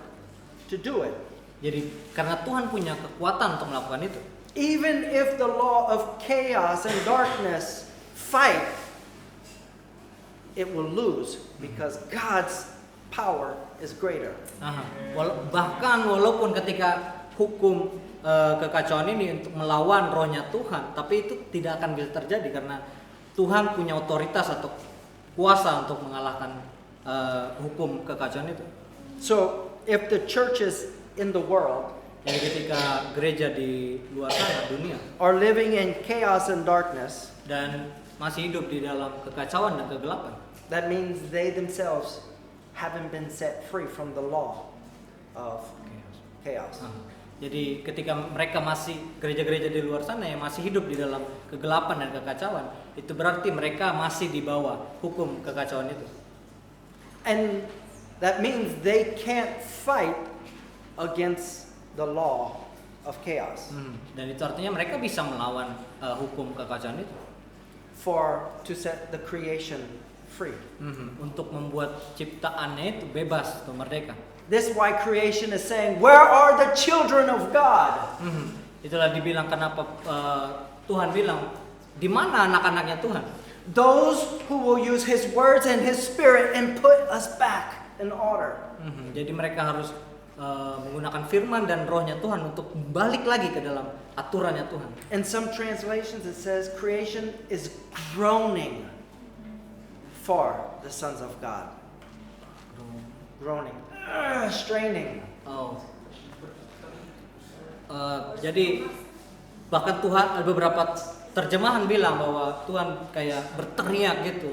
to do it. Jadi karena Tuhan punya kekuatan untuk melakukan itu. Even if the law of chaos and darkness fight, it will lose because God's power is greater. Bahkan walaupun ketika hukum kekacauan ini untuk melawan rohnya Tuhan, tapi itu tidak akan bisa terjadi karena Tuhan punya otoritas atau kuasa untuk mengalahkan hukum kekacauan itu. So, if the churches in the world Jadi ketika gereja di luar sana, dunia, are living in chaos and darkness, dan masih hidup di dalam kekacauan dan kegelapan, that means they themselves haven't been set free from the law of chaos. Jadi ketika mereka masih gereja-gereja di luar sana yang masih hidup di dalam kegelapan dan kekacauan, itu berarti mereka masih di bawah hukum kekacauan itu. And that means they can't fight against the law of chaos Dan itu artinya mereka bisa melawan hukum kekacauan itu. to set the creation free. Untuk membuat ciptaannya itu bebas atau merdeka. This is why creation is saying, "Where are the children of God?" Itulah dibilang kenapa Tuhan bilang, di mana anak-anaknya Tuhan? Those who will use His words and His Spirit and put us back in order. Jadi mereka harus menggunakan firman dan rohnya Tuhan untuk balik lagi ke dalam aturannya Tuhan. In some translations it says creation is groaning for the sons of God. Groaning. Straining. Jadi bahkan Tuhan, beberapa terjemahan bilang bahwa Tuhan kayak berteriak gitu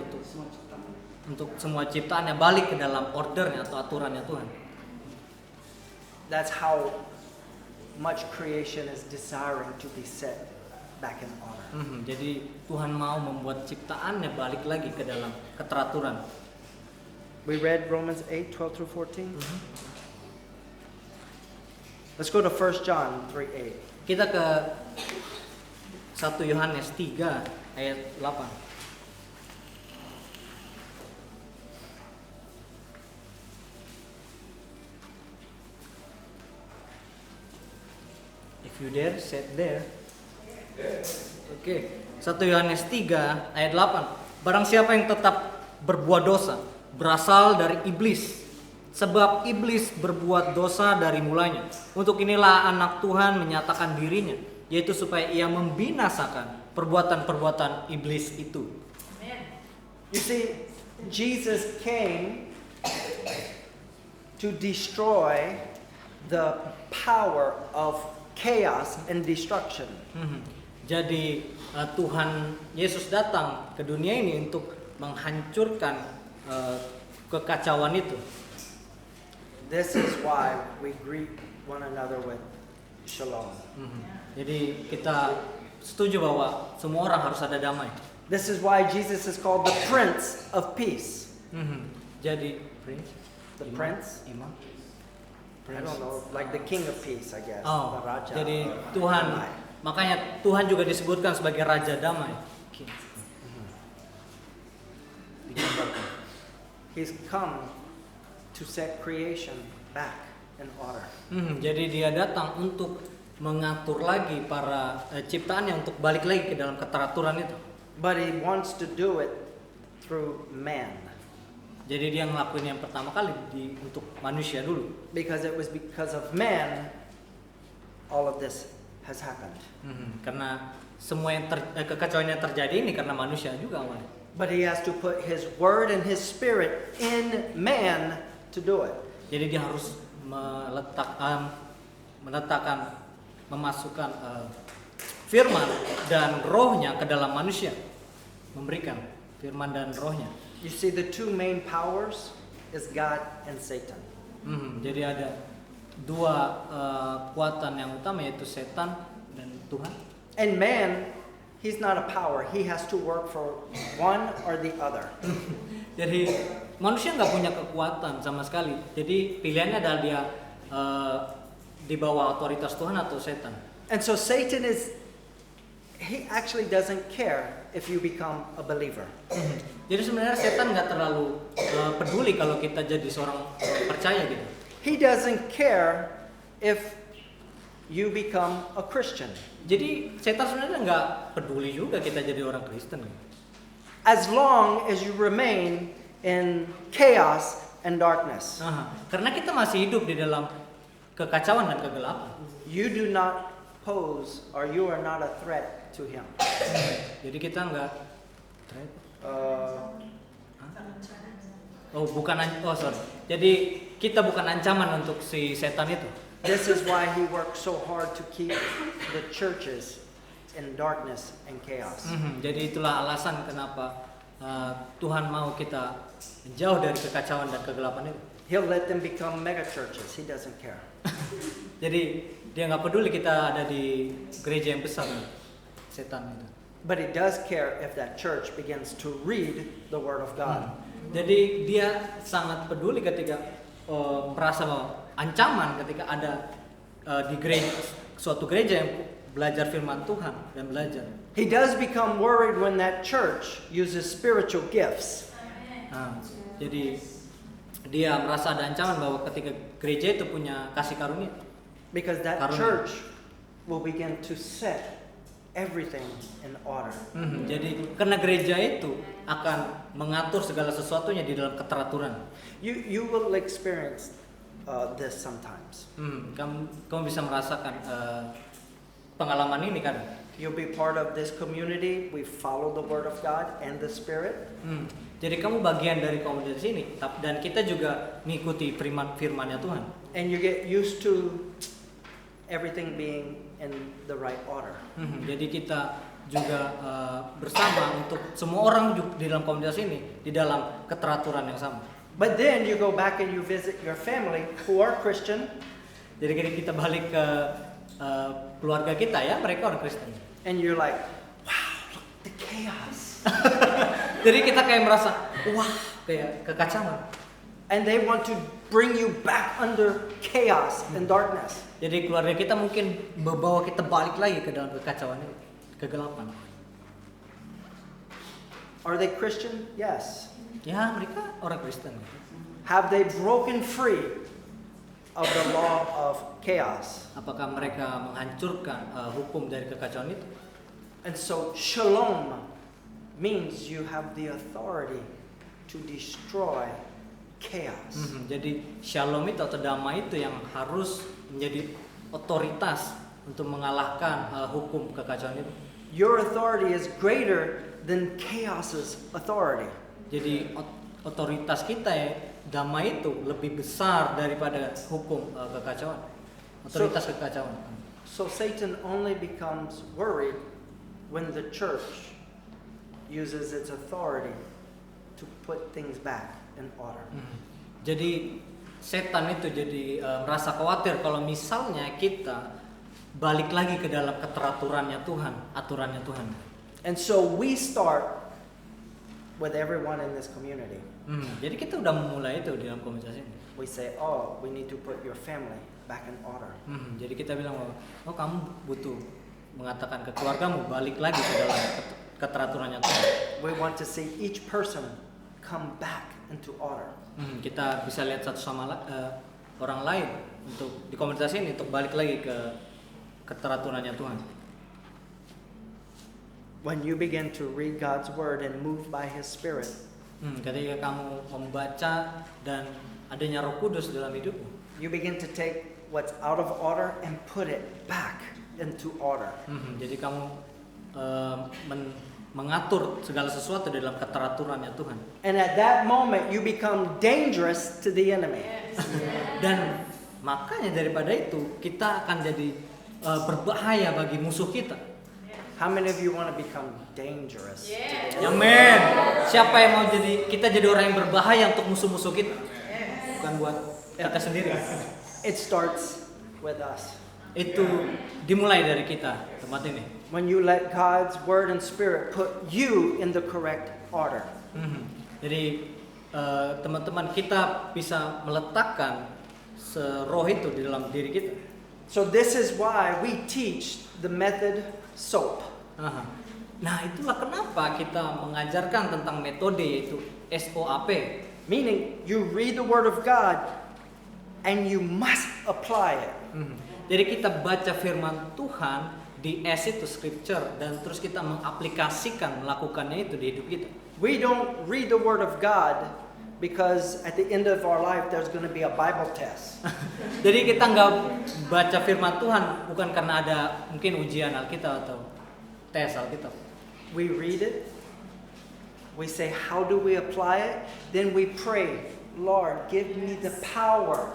untuk semua ciptaannya balik ke dalam ordernya atau aturannya Tuhan. That's how much creation is desiring to be set back in order. Jadi Tuhan mau membuat ciptaannya balik lagi ke dalam keteraturan. We read Romans 8:12 through 14. Let's go to 1 John 3:8. Kita ke 1 Yohanes 3 ayat 8. If you dare, set there. Oke. 1 Yohanes 3 ayat 8. Barang siapa yang tetap berbuat dosa berasal dari iblis, Sebab iblis berbuat dosa dari mulanya. Untuk inilah anak Tuhan menyatakan dirinya, yaitu supaya ia membinasakan perbuatan-perbuatan iblis itu. You see, Jesus came to destroy the power of chaos and destruction. Jadi Tuhan Yesus datang ke dunia ini untuk menghancurkan kekacauan itu. This is why we greet one another with shalom. Jadi kita setuju bahwa semua orang harus ada damai. This is why Jesus is called the Prince of Peace. Jadi Prince, The Prince? Imam. I don't know, like the King of Peace, I guess. Oh, The Raja. jadi Tuhan, makanya Tuhan juga disebutkan sebagai Raja Damai. He's come to set creation back in order. Jadi dia datang untuk mengatur lagi para ciptaannya untuk balik lagi ke dalam keteraturan itu. But he wants to do it through man. Jadi dia ngelakuin yang pertama kali untuk manusia dulu. Because it was because of man all of this has happened. Karena semua yang kekacauan yang terjadi ini karena manusia juga awalnya. But he has to put his word and his spirit in man to do it. Jadi dia harus meletakkan, memasukkan firman dan rohnya ke dalam manusia, memberikan firman dan rohnya. You see, the two main powers is God and Satan. Jadi ada dua kuatan yang utama, yaitu setan dan Tuhan. And man, he's not a power. He has to work for one or the other. Jadi manusia nggak punya kekuatan sama sekali. Jadi pilihannya adalah dia di bawah otoritas Tuhan atau setan. And so Satan he actually doesn't care if you become a believer. Jadi sebenarnya setan nggak terlalu peduli kalau kita jadi seorang percaya gitu. He doesn't care if you become a Christian. Jadi setan sebenarnya nggak peduli juga kita jadi orang Kristen. As long as you remain in chaos and darkness. Karena kita masih hidup di dalam kekacauan dan kegelapan. You do not pose or you are not a threat to him. Jadi kita nggak threat. Sorry. Jadi kita bukan ancaman untuk si setan itu. This is why he works so hard to keep the churches in darkness and chaos. Jadi itulah alasan kenapa Tuhan mau kita jauh dari kekacauan dan kegelapan itu. He'll let them become mega churches. He doesn't care. Jadi dia nggak peduli kita ada di gereja yang besar, setan itu. But he does care if that church begins to read the Word of God. Jadi dia sangat peduli ketika merasa ancaman ketika ada di suatu gereja yang belajar firman Tuhan dan belajar. He does become worried when that church uses spiritual gifts. Jadi dia merasa ada ancaman bahwa ketika gereja itu punya kasih karunia. Because that church will begin to set everything in order. Jadi karena gereja itu akan mengatur segala sesuatunya di dalam keteraturan. You will experience this sometimes. Kamu bisa merasakan pengalaman ini kan? You'll be part of this community. We follow the Word of God and the Spirit. Jadi kamu bagian dari komunitas ini, dan kita juga mengikuti firman-nya Tuhan. And you get used to everything being in the right order. Jadi kita juga bersama untuk semua orang di dalam komunitas ini di dalam keteraturan yang sama. But then you go back and you visit your family who are Christian. Jadi kita balik ke keluarga kita ya, mereka orang Kristen. And you're like, wow, look the chaos. Jadi kita kayak merasa, wah, kayak kekacauan. And they want to bring you back under chaos and darkness. Jadi keluarga kita mungkin membawa kita balik lagi ke dalam kekacauan itu, kegelapan. Are they Christian? Yes. Ya, mereka orang Kristen. Have they broken free of the law of chaos? Apakah mereka menghancurkan hukum dari kekacauan itu? And so shalom means you have the authority to destroy chaos. Jadi shalom itu atau damai itu yang harus menjadi otoritas untuk mengalahkan hukum kekacauan itu. Your authority is greater than chaos's authority. Jadi otoritas kita ya, damai itu lebih besar daripada hukum kekacauan. Otoritas kekacauan. So Satan only becomes worried when the church uses its authority to put things back in order. Jadi setan itu jadi merasa khawatir kalau misalnya kita balik lagi ke dalam keteraturannya Tuhan, aturannya Tuhan. And so we start with everyone in this community. Jadi kita udah memulai itu di dalam komunitas ini. We say, oh, we need to put your family back in order. Jadi kita bilang, oh kamu butuh mengatakan ke keluargamu balik lagi ke dalam keteraturannya Tuhan. We want to see each person come back into order. Kita bisa lihat satu sama orang lain untuk di komunitas ini untuk balik lagi ke keteraturannya Tuhan. When you begin to read God's word and move by His Spirit, Ketika kamu membaca dan adanya Roh Kudus dalam hidupmu, you begin to take what's out of order and put it back into order. Jadi kamu mengatur segala sesuatu dalam keteraturannya Tuhan. And at that moment, you become dangerous to the enemy. Dan makanya daripada itu kita akan jadi berbahaya bagi musuh kita. How many of you want to become dangerous to the enemy? Amin. Siapa yang mau kita jadi orang yang berbahaya untuk musuh-musuh kita? Bukan buat kita sendiri. It starts with us. Itu dimulai dari kita tempat ini. When you let God's word and spirit put you in the correct order. Jadi teman-teman kita bisa meletakkan roh itu di dalam diri kita. So this is why we teach the method SOAP. Nah itulah kenapa kita mengajarkan tentang metode yaitu SOAP. Meaning you read the word of God and you must apply it. Jadi kita baca firman Tuhan di S itu scripture dan terus kita mengaplikasikan melakukannya itu di hidup kita. We don't read the word of God because at the end of our life there's going to be a Bible test. Jadi kita nggak baca firman Tuhan bukan karena ada mungkin ujian Alkitab atau tes Alkitab. We read it. We say, how do we apply it? Then we pray, Lord, give me the power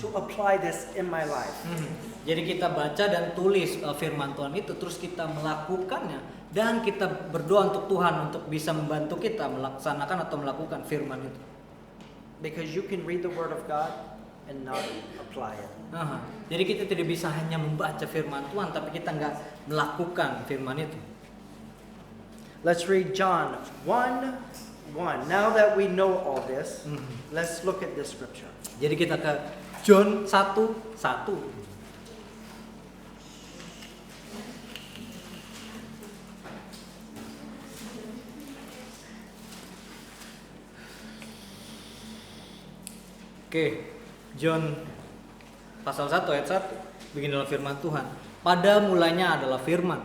to apply this in my life. Jadi kita baca dan tulis firman Tuhan itu, terus kita melakukannya dan kita berdoa untuk Tuhan untuk bisa membantu kita melaksanakan atau melakukan firman itu. Because you can read the word of God and not apply it. Jadi kita tidak bisa hanya membaca firman Tuhan tapi kita nggak melakukan firman itu. Let's read John 1:1. Now that we know all this, let's look at this scripture. Jadi kita ke John 1:1. Oke, John pasal 1 ayat 1. Beginilah firman Tuhan. Pada mulanya adalah firman.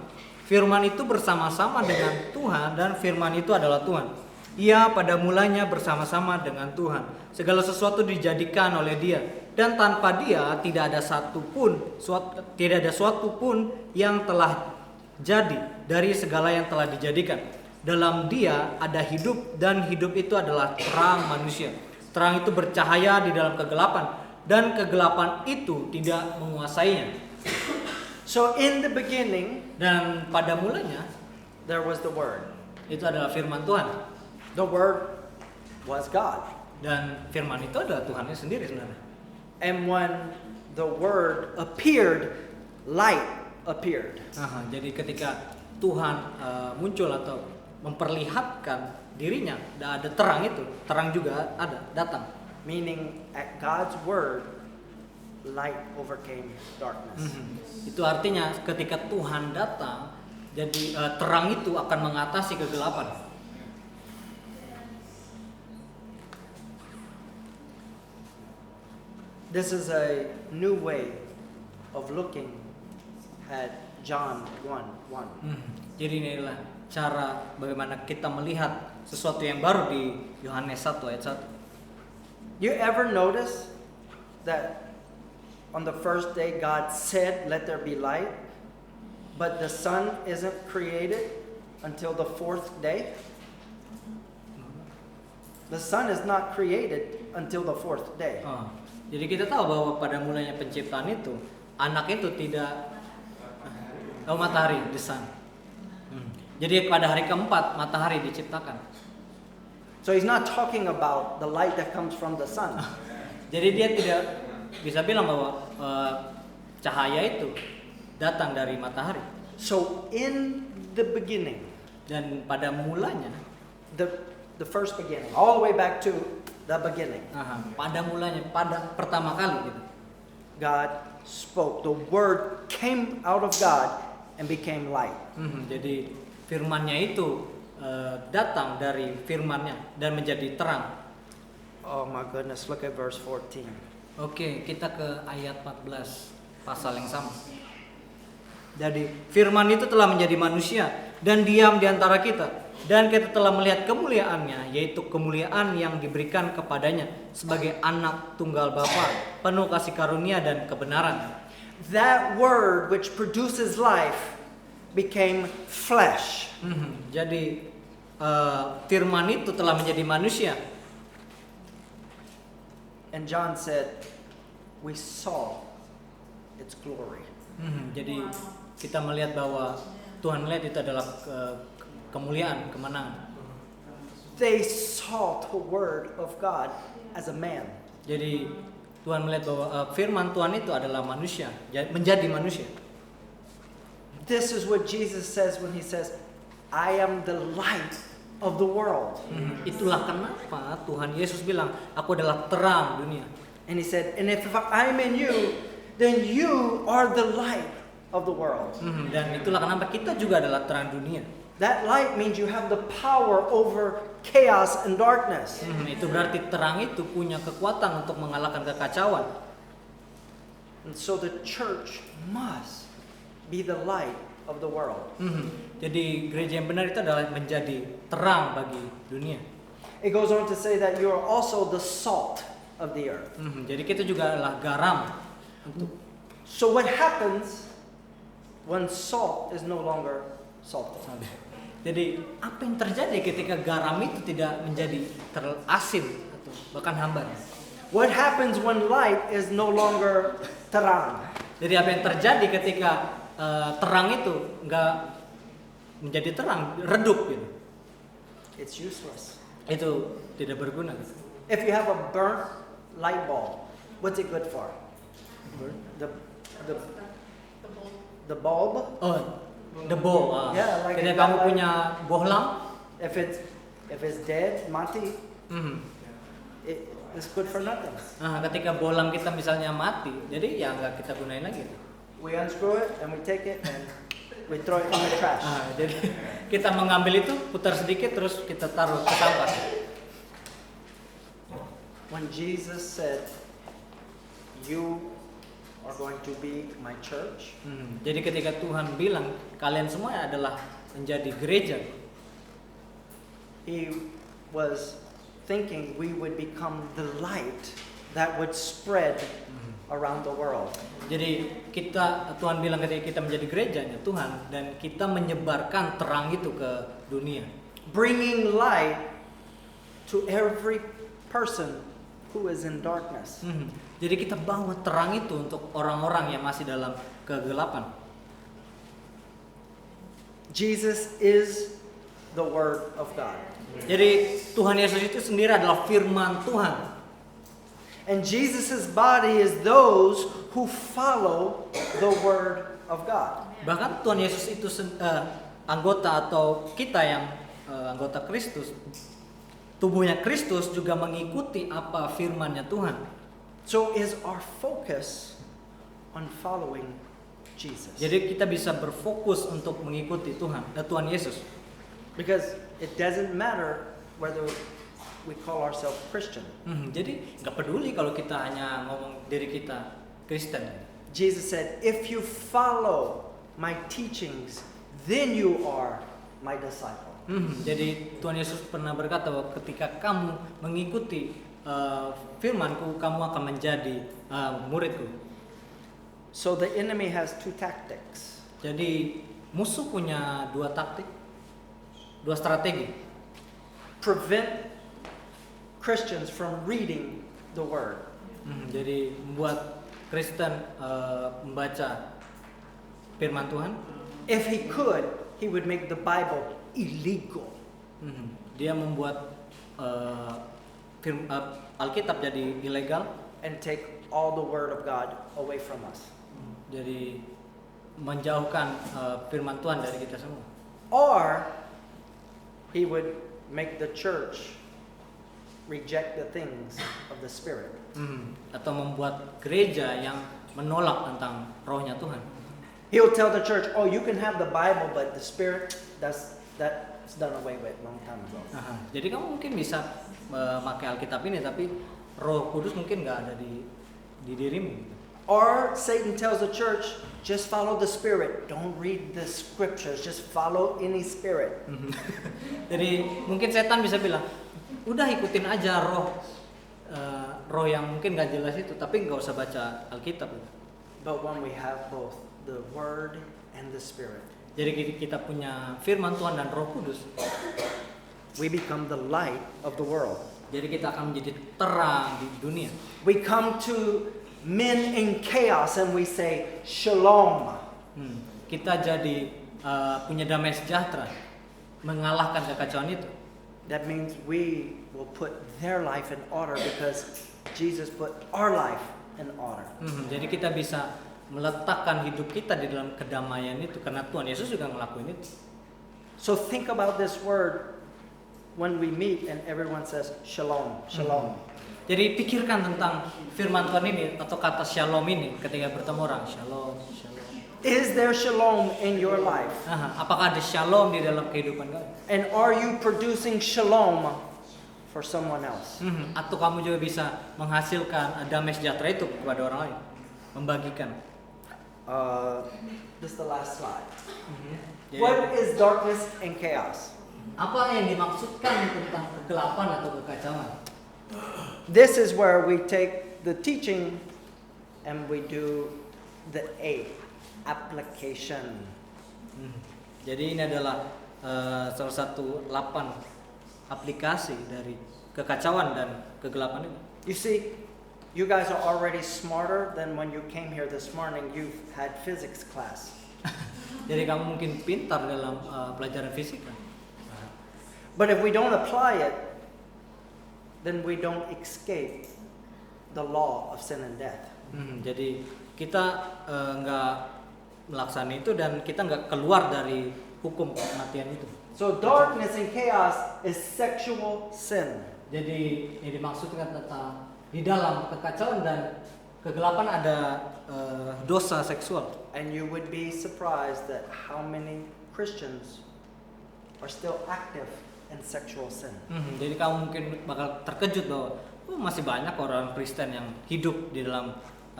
Firman itu bersama-sama dengan Tuhan dan firman itu adalah Tuhan. Ia pada mulanya bersama-sama dengan Tuhan. Segala sesuatu dijadikan oleh Dia dan tanpa Dia tidak ada suatu pun yang telah jadi dari segala yang telah dijadikan. Dalam Dia ada hidup dan hidup itu adalah terang manusia. Terang itu bercahaya di dalam kegelapan dan kegelapan itu tidak menguasainya. So in the beginning, Dan pada mulanya there was the word. itu adalah firman Tuhan. The word was God. Dan firman itu adalah Tuhannya sendiri sebenarnya. And when the word appeared, light appeared. Jadi ketika Tuhan muncul atau memperlihatkan dirinya, ada terang itu, terang juga ada datang. Meaning at God's word, light overcame darkness. Itu artinya ketika Tuhan datang, jadi terang itu akan mengatasi kegelapan. This is a new way of looking at John 1:1. Jadi inilah cara bagaimana kita melihat sesuatu yang baru di Yohanes 1 ayat 1. You ever notice that on the first day God said, "Let there be light," but the sun isn't created until the fourth day? The sun is not created until the fourth day. Jadi kita tahu bahwa pada mulanya penciptaan itu anak itu tidak matahari, the sun. Jadi pada hari keempat matahari diciptakan. So he's not talking about the light that comes from the sun. Jadi dia tidak bisa bilang bahwa cahaya itu datang dari matahari. So in the beginning, Dan pada mulanya, the first beginning, all the way back to the beginning, pada mulanya, pada pertama kali gitu, God spoke. The word came out of God and became light. Jadi firman-Nya itu datang dari firman-Nya dan menjadi terang. Oh my goodness, look at verse 14. Oke, kita ke ayat 14 pasal yang sama. Jadi firman itu telah menjadi manusia dan diam di antara kita, dan kita telah melihat kemuliaannya, yaitu kemuliaan yang diberikan kepadanya sebagai anak tunggal Bapa, penuh kasih karunia dan kebenaran. That word which produces life became flesh. Jadi firman itu telah menjadi manusia. And John said, we saw its glory. Jadi kita melihat bahwa Tuhan melihat itu adalah kemuliaan, kemenangan. They saw the word of God as a man. Jadi Tuhan melihat bahwa firman Tuhan itu adalah manusia, menjadi manusia. This is what Jesus says when he says, I am the light of the world. Itulah kenapa Tuhan Yesus bilang, aku adalah terang dunia. And he said, and if I'm in you, then you are the light of the world. Dan itulah kenapa kita juga adalah terang dunia. That light means you have the power over chaos and darkness. Itu berarti terang itu punya kekuatan untuk mengalahkan kekacauan. And so the church must be the light of the world. Jadi gereja yang benar itu adalah menjadi terang bagi dunia. It goes on to say that you are also the salt of the earth. Jadi kita juga adalah garam. So what happens when salt is no longer salted? Jadi apa yang terjadi ketika garam itu tidak menjadi asin atau bahkan hambar? What happens when light is no longer terang? Jadi apa yang terjadi ketika terang itu enggak menjadi terang, redup gitu? It's useless. Itu tidak berguna gitu. If you have a burnt light bulb, what's it good for? The bulb? Oh, the bowl. Yeah, like ketika a kamu light. punya bohlam, If it's dead, mati, it's good for nothing. ketika bohlam kita misalnya mati, jadi ya nggak kita gunain lagi. We unscrew it and we take it and we throw it in the trash. Jadi kita mengambil itu, putar sedikit, terus kita taruh ke sampah. When Jesus said, you are going to be my church, Jadi ketika Tuhan bilang kalian semua adalah menjadi gereja, he was thinking we would become the light that would spread around the world. jadi Tuhan bilang ketika kita menjadi gerejanya Tuhan dan kita menyebarkan terang itu ke dunia, Bringing light to every person who is in darkness. Jadi kita bawa terang itu untuk orang-orang yang masih dalam kegelapan. Jesus is the Word of God. Jadi Tuhan Yesus itu sendiri adalah firman Tuhan. And Jesus' body is those who follow the Word of God. Bahkan Tuhan Yesus itu anggota atau kita yang anggota Kristus, tubuhnya Kristus juga mengikuti apa firman-Nya Tuhan. So is our focus on following Jesus. Jadi kita bisa berfokus untuk mengikuti Tuhan Yesus. Because it doesn't matter whether we call ourselves Christian. Jadi nggak peduli kalau kita hanya ngomong diri kita Kristen. Jesus said, if you follow my teachings, then you are my disciple. Jadi Tuhan Yesus pernah berkata bahwa ketika kamu mengikuti firmanku, kamu akan menjadi muridku. So the enemy has two tactics. Jadi musuh punya dua taktik, dua strategi. Prevent Christians from reading the word. Jadi membuat Kristen membaca firman Tuhan. If he could, he would make the Bible illegal. Dia membuat Alkitab jadi ilegal And take all the word of God away from us. Jadi menjauhkan firman Tuhan dari kita semua. Or he would make the church reject the things of the Spirit. Atau membuat gereja yang menolak tentang rohnya Tuhan. He'll tell the church, oh, you can have the Bible, but the Spirit, that's done away with long time ago. Jadi kamu mungkin bisa memakai Alkitab ini, tapi Roh Kudus mungkin nggak ada di dirimu. Or Satan tells the church, just follow the Spirit. Don't read the scriptures. Just follow any spirit. Jadi mungkin setan bisa bilang, udah ikutin aja roh yang mungkin nggak jelas itu, tapi nggak usah baca Alkitab. But when we have both the Word and the Spirit, Jadi kita punya firman Tuhan dan Roh Kudus, we become the light of the world. jadi kita akan menjadi terang di dunia. We come to men in chaos and we say, Shalom. Kita jadi punya damai sejahtera, mengalahkan kekacauan itu. That means we will put their life in order because Jesus put our life in order. Jadi kita bisa meletakkan hidup kita di dalam kedamaian itu karena Tuhan Yesus juga ngelakuin itu. So think about this word when we meet and everyone says Shalom, Shalom. Jadi pikirkan tentang firman Tuhan ini atau kata shalom ini ketika bertemu orang. Shalom, shalom. Is there shalom in your life? Apakah ada shalom di dalam kehidupan kamu? And are you producing shalom for someone else? Atau kamu juga bisa menghasilkan damai sejahtera itu kepada orang lain, membagikan. This is the last slide. Jadi, What is darkness and chaos? apa yang dimaksudkan tentang kegelapan atau kekacauan? This is where we take the teaching and we do the application. Jadi ini adalah salah satu 8 aplikasi dari kekacauan dan kegelapan ini. You see, you guys are already smarter than when you came here this morning. You've had physics class. Jadi kamu mungkin pintar dalam pelajaran fisika. But if we don't apply it, then we don't escape the law of sin and death. Jadi kita nggak melaksanakan itu dan kita nggak keluar dari hukum kematian itu. So darkness and chaos is sexual sin. Jadi ini dimaksudkan tentang di dalam kekacauan dan kegelapan ada dosa seksual. And you would be surprised that how many Christians are still active in sexual sin. Jadi kamu mungkin bakal terkejut bahwa masih banyak orang Kristen yang hidup di dalam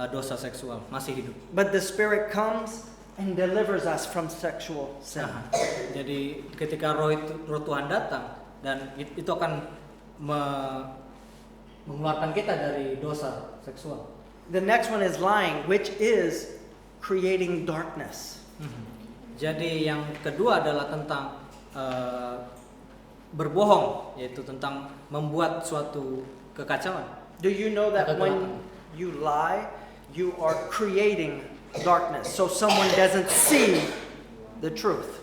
dosa seksual, masih hidup. But the Spirit comes and delivers us from sexual sin. Jadi ketika roh Tuhan datang dan itu akan mengeluarkan kita dari dosa seksual. The next one is lying, which is creating darkness. Jadi yang kedua adalah tentang berbohong, yaitu tentang membuat suatu kekacauan. Do you know that when you lie, you are creating darkness, so someone doesn't see the truth.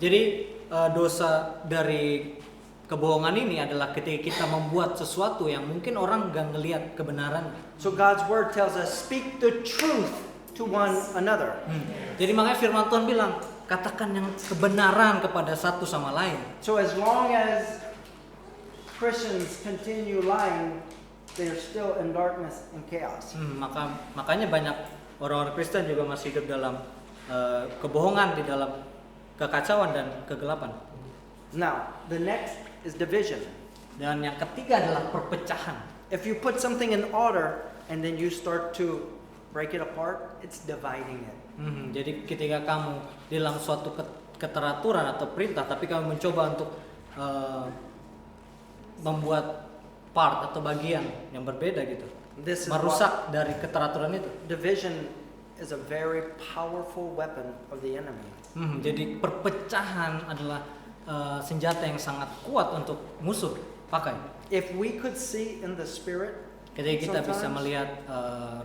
Jadi dosa dari kebohongan ini adalah ketika kita membuat sesuatu yang mungkin orang gak ngelihat kebenaran. So God's word tells us, speak the truth to one another. Jadi makanya firman Tuhan bilang, katakan yang kebenaran kepada satu sama lain. So as long as Christians continue lying, they're still in darkness and chaos. Makanya banyak orang-orang Kristen juga masih hidup dalam kebohongan, di dalam kekacauan dan kegelapan. Now, the next is division. Dan yang ketiga adalah perpecahan. If you put something in order and then you start to break it apart, it's dividing it. Jadi ketika kamu di dalam suatu keteraturan atau perintah, tapi kamu mencoba untuk membuat part atau bagian yang berbeda gitu. This is Merusak dari keteraturan itu. Division is a very powerful weapon of the enemy. Jadi perpecahan adalah senjata yang sangat kuat untuk musuh pakai. If we could see in the spirit, Ketika kita bisa sometimes melihat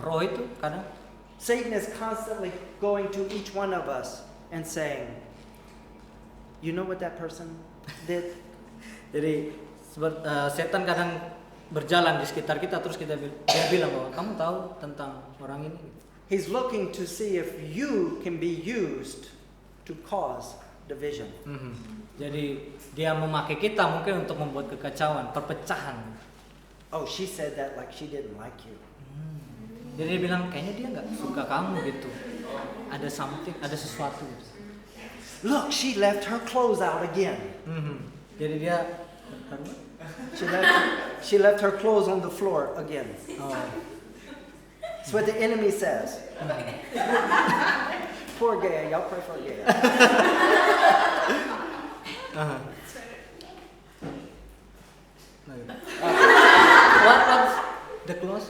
roh itu kadang Satan is constantly going to each one of us and saying, "You know what that person did?" jadi setan kadang berjalan di sekitar kita terus dia bilang bahwa kamu tahu tentang orang ini. He's looking to see if you can be used to cause division. Jadi dia memakai kita mungkin untuk membuat kekacauan, perpecahan. Oh, she said that like she didn't like you. Jadi dia bilang kayaknya dia nggak suka kamu gitu. Ada something, ada sesuatu. Look, she left her clothes out again. Jadi dia She left her clothes on the floor again. oh, That's what the enemy says. Poor Gaya, y'all pray for Gaya. what's the clothes?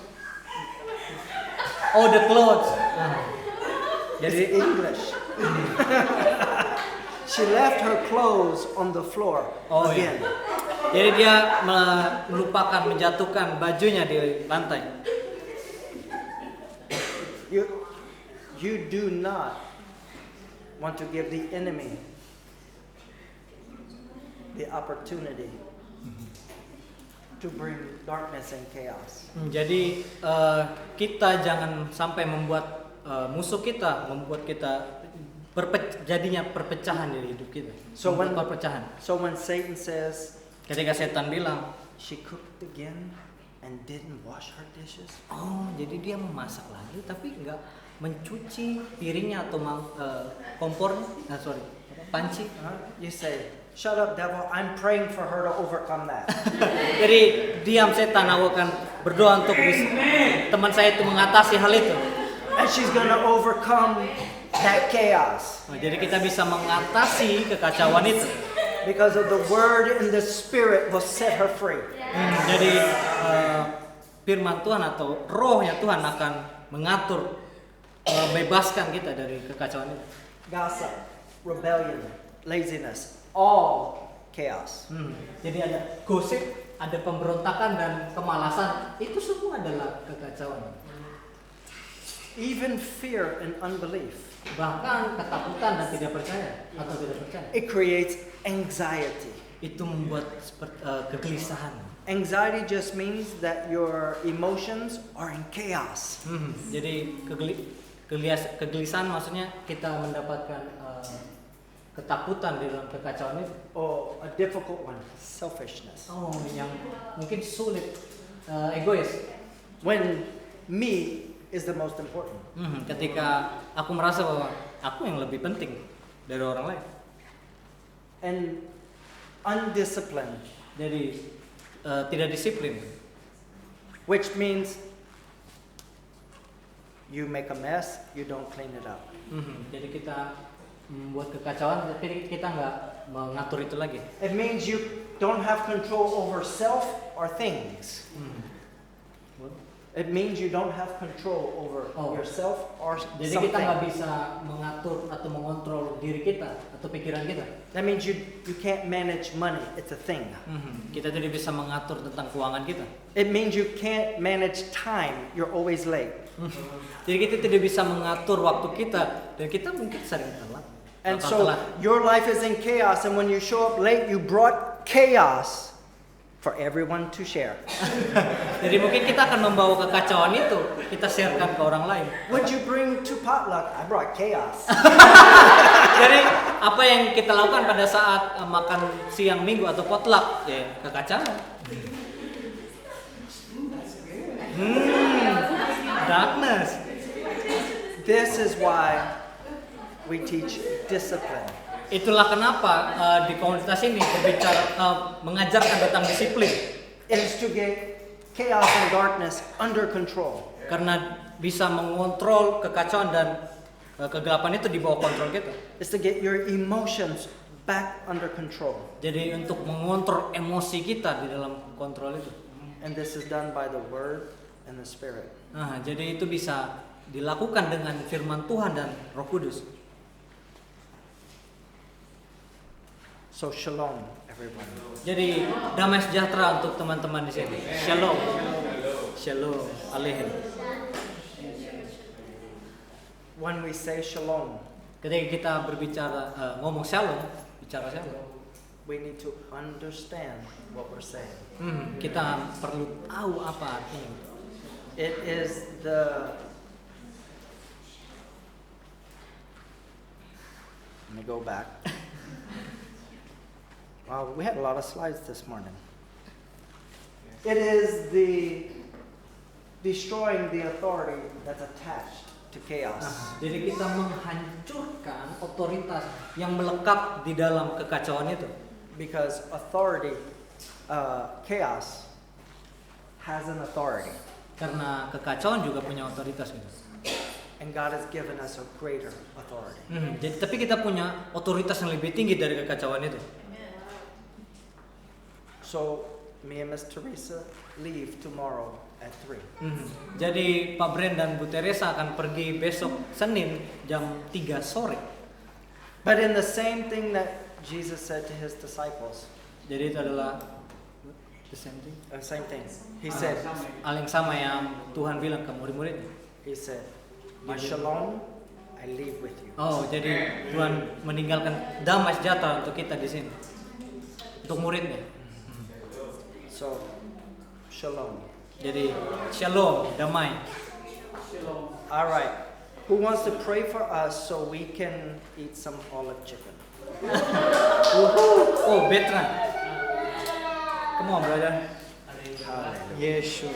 Oh, the clothes. Jadi English. She left her clothes on the floor Oh, again. Jadi dia melupakan menjatuhkan bajunya di lantai. You do not want to give the enemy the opportunity to bring darkness and chaos. Jadi kita jangan sampai membuat musuh kita, membuat kita jadinya perpecahan di hidup kita. So when Perpecahan. Satan says, Ketika setan bilang, she cooked again and didn't wash her dishes, oh jadi dia memasak lagi tapi nggak mencuci piringnya atau kompornya, panci. you say, "Shut up, devil! I'm praying for her to overcome that." Jadi diam setan, aku akan berdoa untuk teman saya itu mengatasi hal itu. And she's gonna overcome that chaos Nah, jadi kita bisa mengatasi kekacauan itu. because of the word and the spirit will set her free. Jadi firman Tuhan atau rohnya Tuhan akan mengatur, bebaskan kita dari kekacauan itu. Gossip, rebellion, laziness, all chaos. Jadi ada gosip, ada pemberontakan dan kemalasan, itu semua adalah kekacauan. Even fear and unbelief. Bahkan ketakutan dan tidak percaya atau tidak percaya. It creates anxiety. Itu membuat kegelisahan. Anxiety just means that your emotions are in chaos. Jadi kegelisahan maksudnya kita mendapatkan ketakutan di dalam kekacauan itu. Or a difficult one, selfishness. Oh, yang mungkin sulit, egois. When me is the most important. Ketika aku merasa bahwa aku yang lebih penting dari orang lain. And undisciplined, Jadi tidak disiplin. which means you make a mess, you don't clean it up. Jadi kita membuat kekacauan tapi kita nggak mengatur itu lagi. It means you don't have control over self or things. It means you don't have control over yourself or Jadi something. kita nggak bisa mengatur atau mengontrol diri kita atau pikiran kita. That means you can't manage money. It's a thing. Kita tidak bisa mengatur tentang keuangan kita. It means you can't manage time. You're always late. Jadi kita tidak bisa mengatur waktu kita dan kita mungkin sering telat. And Bakal so telat. your life is in chaos, and when you show up late, you brought chaos for everyone to share. Jadi mungkin kita akan membawa kekacauan itu, kita sharekan ke orang lain. What'd you bring to potluck? I brought chaos. Jadi apa yang kita lakukan pada saat makan siang minggu atau potluck, ya kekacauan. Darkness. This is why we teach discipline. Itulah kenapa di komunitas ini berbicara mengajarkan tentang disiplin. It is to get chaos and darkness under control. Karena bisa mengontrol kekacauan dan kegelapan itu di bawah kontrol kita. It's to get your emotions back under control. Jadi untuk mengontrol emosi kita di dalam kontrol itu. And this is done by the Word and the Spirit. Nah, jadi itu bisa dilakukan dengan firman Tuhan dan Roh Kudus. So shalom, everyone. Jadi damai sejahtera untuk teman-teman di sini. Shalom. Shalom. Alehem. When we say shalom, Ketika kita berbicara ngomong shalom, bicara shalom, we need to understand what we're saying. kita perlu tahu apa artinya. It is the Let me go back. Wow, we had a lot of slides this morning. It is the destroying the authority that's attached to chaos. Jadi kita menghancurkan otoritas yang melekat di dalam kekacauan itu. Because authority, chaos has an authority. Karena kekacauan juga punya otoritas gitu. And God has given us a greater authority. Jadi tapi kita punya otoritas yang lebih tinggi dari kekacauan itu. So me and Miss Teresa leave tomorrow at 3. Jadi Pak Bren dan Bu Teresa akan pergi besok Senin jam 3 sore. But in the same thing that Jesus said to his disciples, Jadi itu adalah the same thing. same thing. He said, Hal yang sama yang Tuhan bilang ke murid-muridnya. He said, my shalom I leave with you. Oh, jadi Tuhan meninggalkan damai sejahtera untuk kita di sini. Untuk muridnya. So, shalom. Jadi shalom, damai. All right. Who wants to pray for us so we can eat some olive chicken? Oh, Betran. Come on, brother. Yes, sure.